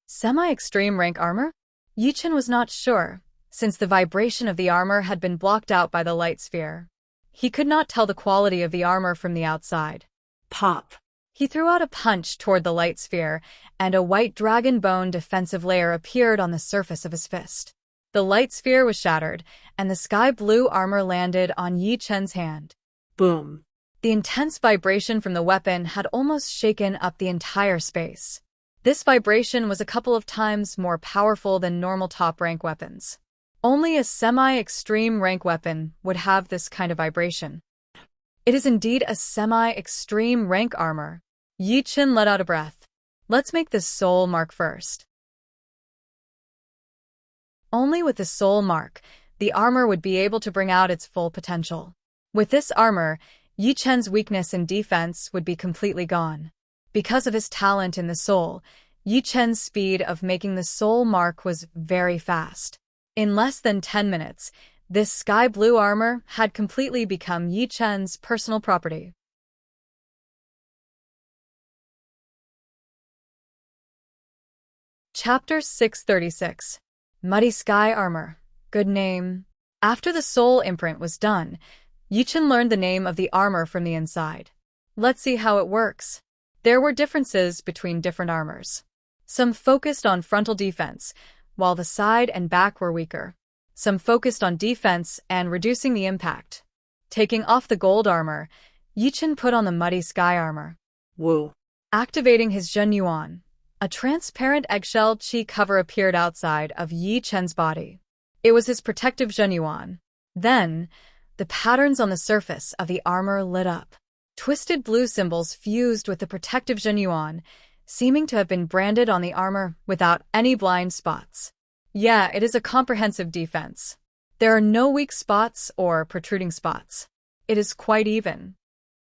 Speaker 1: Semi-extreme rank armor? Yi Chen was not sure, since the vibration of the armor had been blocked out by the light sphere. He could not tell the quality of the armor from the outside.
Speaker 2: Pop.
Speaker 1: He threw out a punch toward the light sphere, and a white dragon bone defensive layer appeared on the surface of his fist. The light sphere was shattered, and the sky-blue armor landed on Yi Chen's hand.
Speaker 2: Boom.
Speaker 1: The intense vibration from the weapon had almost shaken up the entire space. This vibration was a couple of times more powerful than normal top-rank weapons. Only a semi-extreme rank weapon would have this kind of vibration. It is indeed a semi-extreme rank armor. Yi Chen let out a breath. Let's make the soul mark first. Only with the soul mark, the armor would be able to bring out its full potential. With this armor, Yi Chen's weakness in defense would be completely gone. Because of his talent in the soul, Yi Chen's speed of making the soul mark was very fast. In less than 10 minutes, this sky-blue armor had completely become Yi Chen's personal property. Chapter 636. Muddy Sky Armor. Good name. After the soul imprint was done, Yi Chen learned the name of the armor from the inside. Let's see how it works. There were differences between different armors. Some focused on frontal defense, while the side and back were weaker. Some focused on defense and reducing the impact. Taking off the gold armor, Yi Chen put on the Muddy Sky Armor.
Speaker 2: Woo.
Speaker 1: Activating his Jinyuan. A transparent eggshell chi cover appeared outside of Yi Chen's body. It was his protective Jinyuan. Then, the patterns on the surface of the armor lit up. Twisted blue symbols fused with the protective Jinyuan, seeming to have been branded on the armor without any blind spots. Yeah, it is a comprehensive defense. There are no weak spots or protruding spots. It is quite even.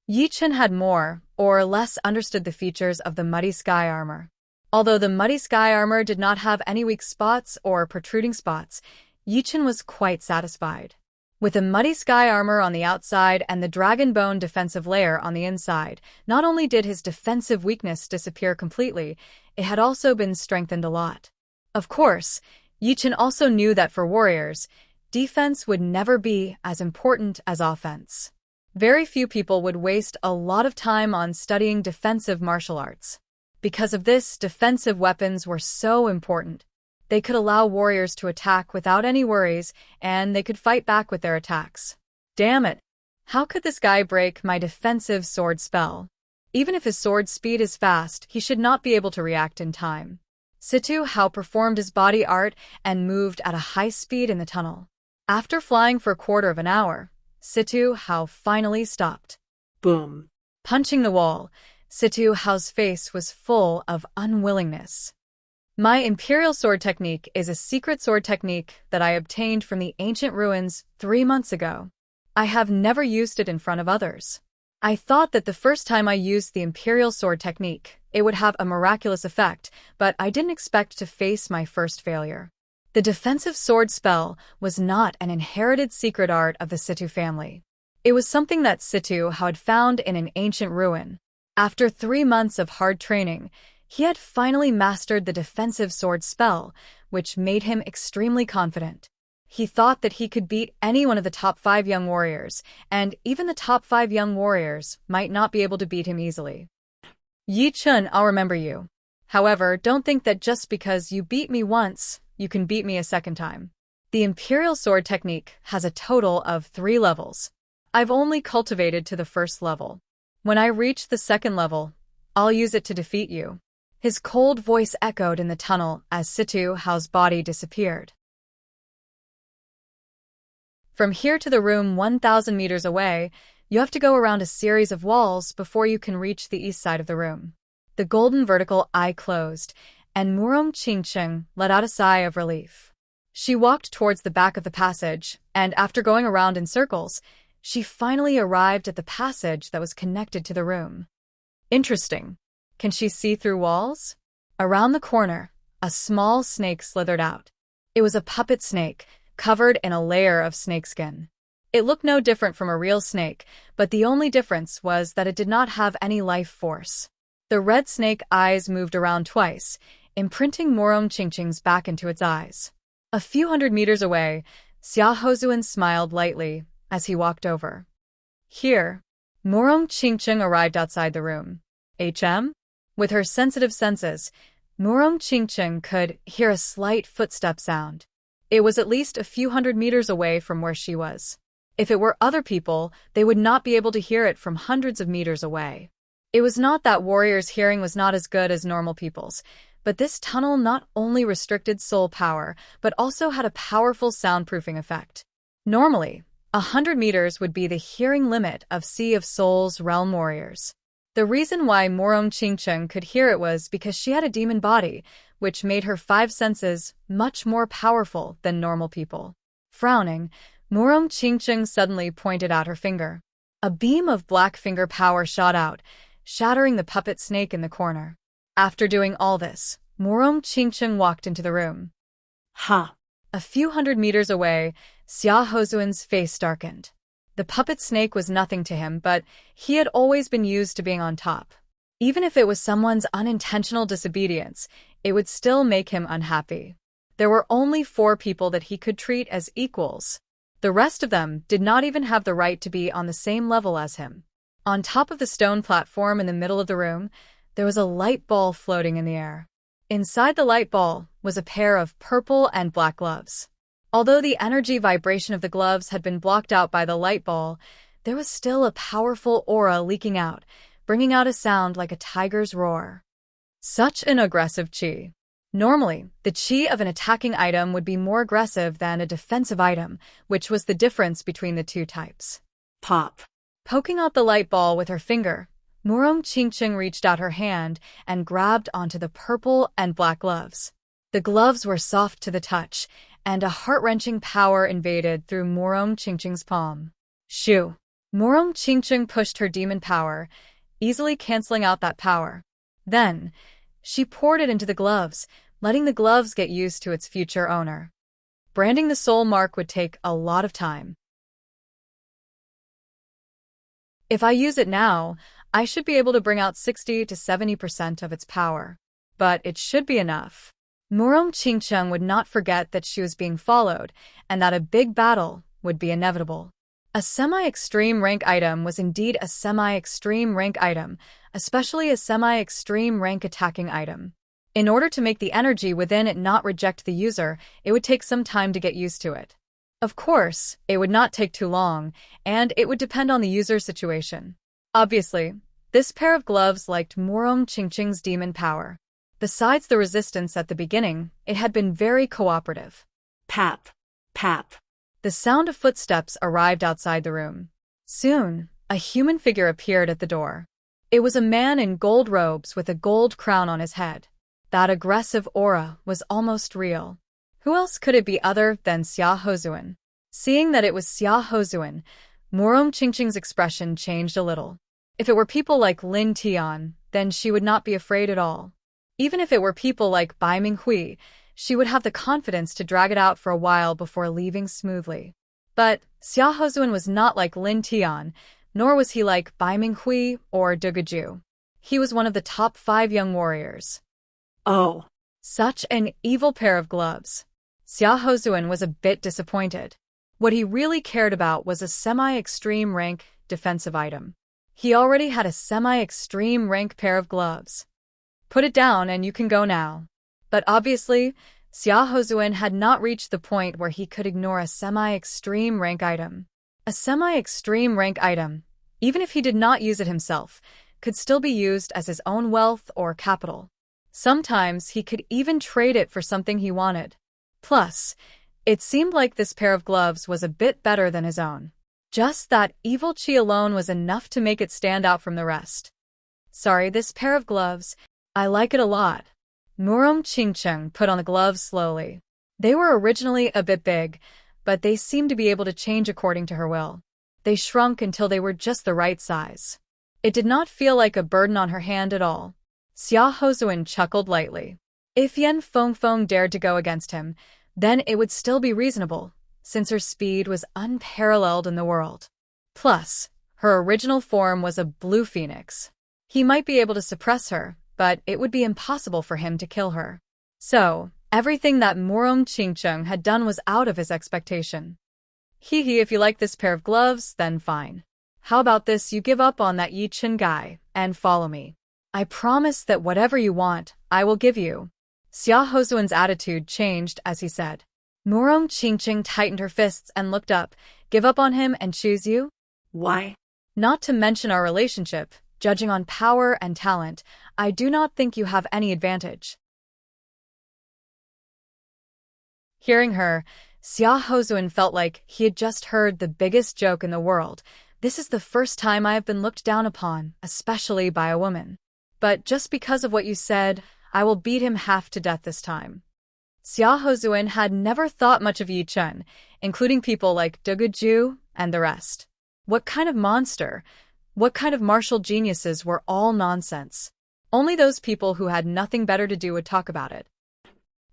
Speaker 1: Yi Chen had more or less understood the features of the Muddy Sky Armor. Although the Muddy Sky Armor did not have any weak spots or protruding spots, Yi Chen was quite satisfied. With the Muddy Sky Armor on the outside and the Dragon Bone defensive layer on the inside, not only did his defensive weakness disappear completely, it had also been strengthened a lot. Of course, Yi Chen also knew that for warriors, defense would never be as important as offense. Very few people would waste a lot of time on studying defensive martial arts. Because of this, defensive weapons were so important. They could allow warriors to attack without any worries, and they could fight back with their attacks. Damn it! How could this guy break my defensive sword spell? Even if his sword speed is fast, he should not be able to react in time. Situ Hao performed his body art and moved at a high speed in the tunnel. After flying for a quarter of an hour, Situ Hao finally stopped.
Speaker 2: Boom.
Speaker 1: Punching the wall, Situ Hao's face was full of unwillingness. My Imperial Sword Technique is a secret sword technique that I obtained from the ancient ruins 3 months ago. I have never used it in front of others. I thought that the first time I used the Imperial Sword technique, it would have a miraculous effect, but I didn't expect to face my first failure. The defensive sword spell was not an inherited secret art of the Situ family. It was something that Situ had found in an ancient ruin. After 3 months of hard training, he had finally mastered the defensive sword spell, which made him extremely confident. He thought that he could beat any one of the top 5 young warriors, and even the top 5 young warriors might not be able to beat him easily. Yi Chun, I'll remember you. However, don't think that just because you beat me once, you can beat me a second time. The Imperial Sword technique has a total of 3 levels. I've only cultivated to the first level. When I reach the second level, I'll use it to defeat you. His cold voice echoed in the tunnel as Situ Hao's body disappeared. From here to the room 1,000 meters away, you have to go around a series of walls before you can reach the east side of the room. The golden vertical eye closed, and Murong Qingcheng let out a sigh of relief. She walked towards the back of the passage, and after going around in circles, she finally arrived at the passage that was connected to the room. Interesting. Can she see through walls? Around the corner, a small snake slithered out. It was a puppet snake, covered in a layer of snakeskin. It looked no different from a real snake, but the only difference was that it did not have any life force. The red snake eyes moved around twice, imprinting Murong Qingcheng's back into its eyes. A few hundred meters away, Xia Hozuan smiled lightly as he walked over. Here, Murong Qingcheng arrived outside the room. HM? With her sensitive senses, Murong Qingcheng could hear a slight footstep sound. It was at least a few hundred meters away from where she was. If it were other people, they would not be able to hear it from hundreds of meters away. It was not that warriors' hearing was not as good as normal people's, but this tunnel not only restricted soul power, but also had a powerful soundproofing effect. Normally, 100 meters would be the hearing limit of Sea of Souls realm warriors. The reason why Murong Qingcheng could hear it was because she had a demon body, which made her 5 senses much more powerful than normal people. Frowning, Murong Qingcheng suddenly pointed out her finger. A beam of black finger power shot out, shattering the puppet snake in the corner. After doing all this, Murong Qingcheng walked into the room.
Speaker 2: Ha!
Speaker 1: A few hundred meters away, Xia Hozuan's face darkened. The puppet snake was nothing to him, but he had always been used to being on top. Even if it was someone's unintentional disobedience, it would still make him unhappy. There were only 4 people that he could treat as equals. The rest of them did not even have the right to be on the same level as him. On top of the stone platform in the middle of the room, there was a light ball floating in the air. Inside the light ball was a pair of purple and black gloves. Although the energy vibration of the gloves had been blocked out by the light ball, there was still a powerful aura leaking out, bringing out a sound like a tiger's roar. Such an aggressive chi. Normally, the chi of an attacking item would be more aggressive than a defensive item, which was the difference between the 2 types.
Speaker 2: Pop.
Speaker 1: Poking out the light ball with her finger, Murong Qingcheng reached out her hand and grabbed onto the purple and black gloves. The gloves were soft to the touch, and a heart-wrenching power invaded through Murong Qingcheng's palm. Shoo! Murong Qingcheng pushed her demon power, easily canceling out that power. Then, she poured it into the gloves, letting the gloves get used to its future owner. Branding the soul mark would take a lot of time. If I use it now, I should be able to bring out 60 to 70% of its power. But it should be enough. Murong Qingcheng would not forget that she was being followed, and that a big battle would be inevitable. A semi-extreme rank item was indeed a semi-extreme rank item, especially a semi-extreme rank attacking item. In order to make the energy within it not reject the user, it would take some time to get used to it. Of course, it would not take too long, and it would depend on the user's situation. Obviously, this pair of gloves liked Murong Qingcheng's demon power. Besides the resistance at the beginning, it had been very cooperative.
Speaker 2: Pap. Pap.
Speaker 1: The sound of footsteps arrived outside the room. Soon, a human figure appeared at the door. It was a man in gold robes with a gold crown on his head. That aggressive aura was almost real. Who else could it be other than Xia Hozuan? Seeing that it was Xia Hozuan, Murong Qingcheng's expression changed a little. If it were people like Lin Tian, then she would not be afraid at all. Even if it were people like Bai Minghui, she would have the confidence to drag it out for a while before leaving smoothly. But Xia Hozun was not like Lin Tian, nor was he like Bai Minghui or Dugaju. He was one of the top 5 young warriors.
Speaker 2: Oh.
Speaker 1: Such an evil pair of gloves. Xia Hozun was a bit disappointed. What he really cared about was a semi-extreme rank defensive item. He already had a semi-extreme rank pair of gloves. Put it down and you can go now. But obviously, Xia Hozun had not reached the point where he could ignore a semi-extreme rank item. A semi-extreme rank item, even if he did not use it himself, could still be used as his own wealth or capital. Sometimes he could even trade it for something he wanted. Plus, it seemed like this pair of gloves was a bit better than his own. Just that evil chi alone was enough to make it stand out from the rest. Sorry, this pair of gloves, I like it a lot. Murong Qingcheng put on the gloves slowly. They were originally a bit big, but they seemed to be able to change according to her will. They shrunk until they were just the right size. It did not feel like a burden on her hand at all. Xia Hozun chuckled lightly. If Yan Fengfeng dared to go against him, then it would still be reasonable, since her speed was unparalleled in the world. Plus, her original form was a blue phoenix. He might be able to suppress her, but it would be impossible for him to kill her. So, everything that Murong Qingcheng had done was out of his expectation. Hee, if you like this pair of gloves, then fine. How about this, you give up on that Yi Chen guy, and follow me. I promise that whatever you want, I will give you. Xia Hozun's attitude changed as he said. Murong Qingcheng tightened her fists and looked up. Give up on him and choose you?
Speaker 2: Why?
Speaker 1: Not to mention our relationship, judging on power and talent, I do not think you have any advantage. Hearing her, Xia Hozun felt like he had just heard the biggest joke in the world. This is the first time I have been looked down upon, especially by a woman. But just because of what you said, I will beat him half to death this time. Xia Hozun had never thought much of Yi Chen, including people like Dugaju and the rest. What kind of monster? What kind of martial geniuses were all nonsense? Only those people who had nothing better to do would talk about it.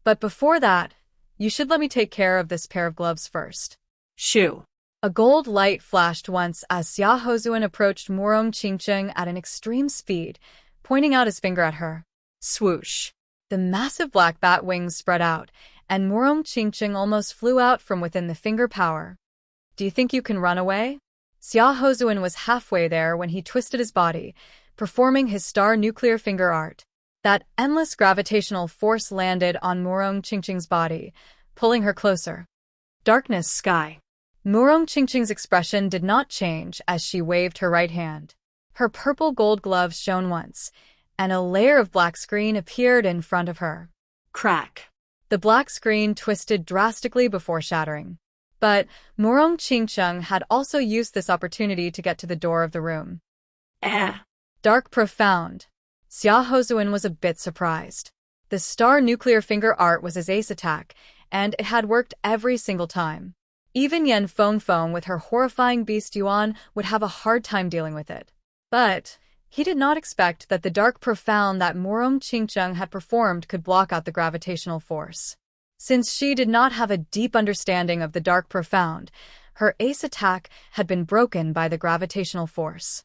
Speaker 1: But before that, you should let me take care of this pair of gloves first.
Speaker 2: Shoo.
Speaker 1: A gold light flashed once as Xia Hozun approached Murong Qingcheng at an extreme speed, pointing out his finger at her. Swoosh. The massive black bat wings spread out, and Murong Qingcheng almost flew out from within the finger power. Do you think you can run away? Xia Hozun was halfway there when he twisted his body, performing his star nuclear finger art. That endless gravitational force landed on Murong Qingcheng's body, pulling her closer. Darkness sky. Murong Qingcheng's expression did not change as she waved her right hand. Her purple gold gloves shone once, and a layer of black screen appeared in front of her.
Speaker 2: Crack.
Speaker 1: The black screen twisted drastically before shattering. But Murong Qingcheng had also used this opportunity to get to the door of the room. Dark profound. Xia Hozun was a bit surprised. The star nuclear finger art was his ace attack, and it had worked every single time. Even Yan Fengfeng with her horrifying beast Yuan would have a hard time dealing with it. But he did not expect that the dark profound that Murong Qingcheng had performed could block out the gravitational force. Since she did not have a deep understanding of the dark profound, her ace attack had been broken by the gravitational force.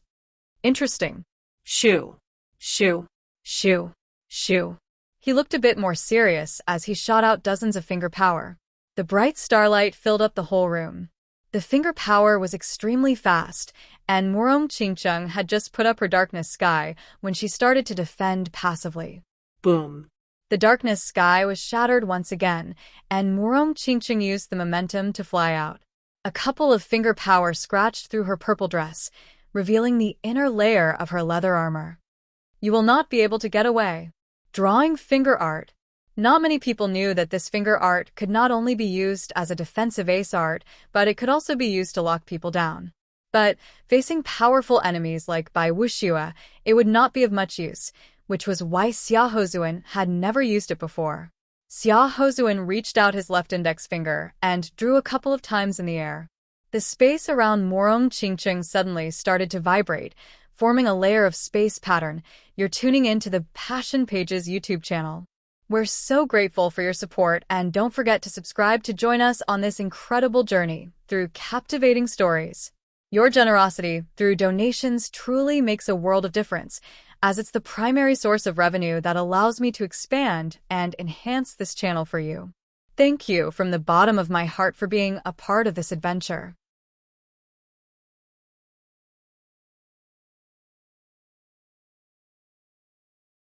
Speaker 1: Interesting.
Speaker 2: Shoo. Shoo.
Speaker 1: Shoo. Shoo. He looked a bit more serious as he shot out dozens of finger power. The bright starlight filled up the whole room. The finger power was extremely fast, and Murong Qingcheng had just put up her darkness sky when she started to defend passively.
Speaker 2: Boom.
Speaker 1: The darkness sky was shattered once again, and Murong Qingcheng used the momentum to fly out. A couple of finger power scratched through her purple dress, revealing the inner layer of her leather armor. You will not be able to get away. Drawing finger art. Not many people knew that this finger art could not only be used as a defensive ace art, but it could also be used to lock people down. But facing powerful enemies like Bai Wuxua, it would not be of much use, which was why Xia Hozun had never used it before. Xia Hozun reached out his left index finger and drew a couple of times in the air. The space around Murong Qingcheng suddenly started to vibrate, forming a layer of space pattern. You're tuning into the Passion Pages YouTube channel. We're so grateful for your support, and don't forget to subscribe to join us on this incredible journey through captivating stories. Your generosity through donations truly makes a world of difference, as it's the primary source of revenue that allows me to expand and enhance this channel for you. Thank you from the bottom of my heart for being a part of this adventure.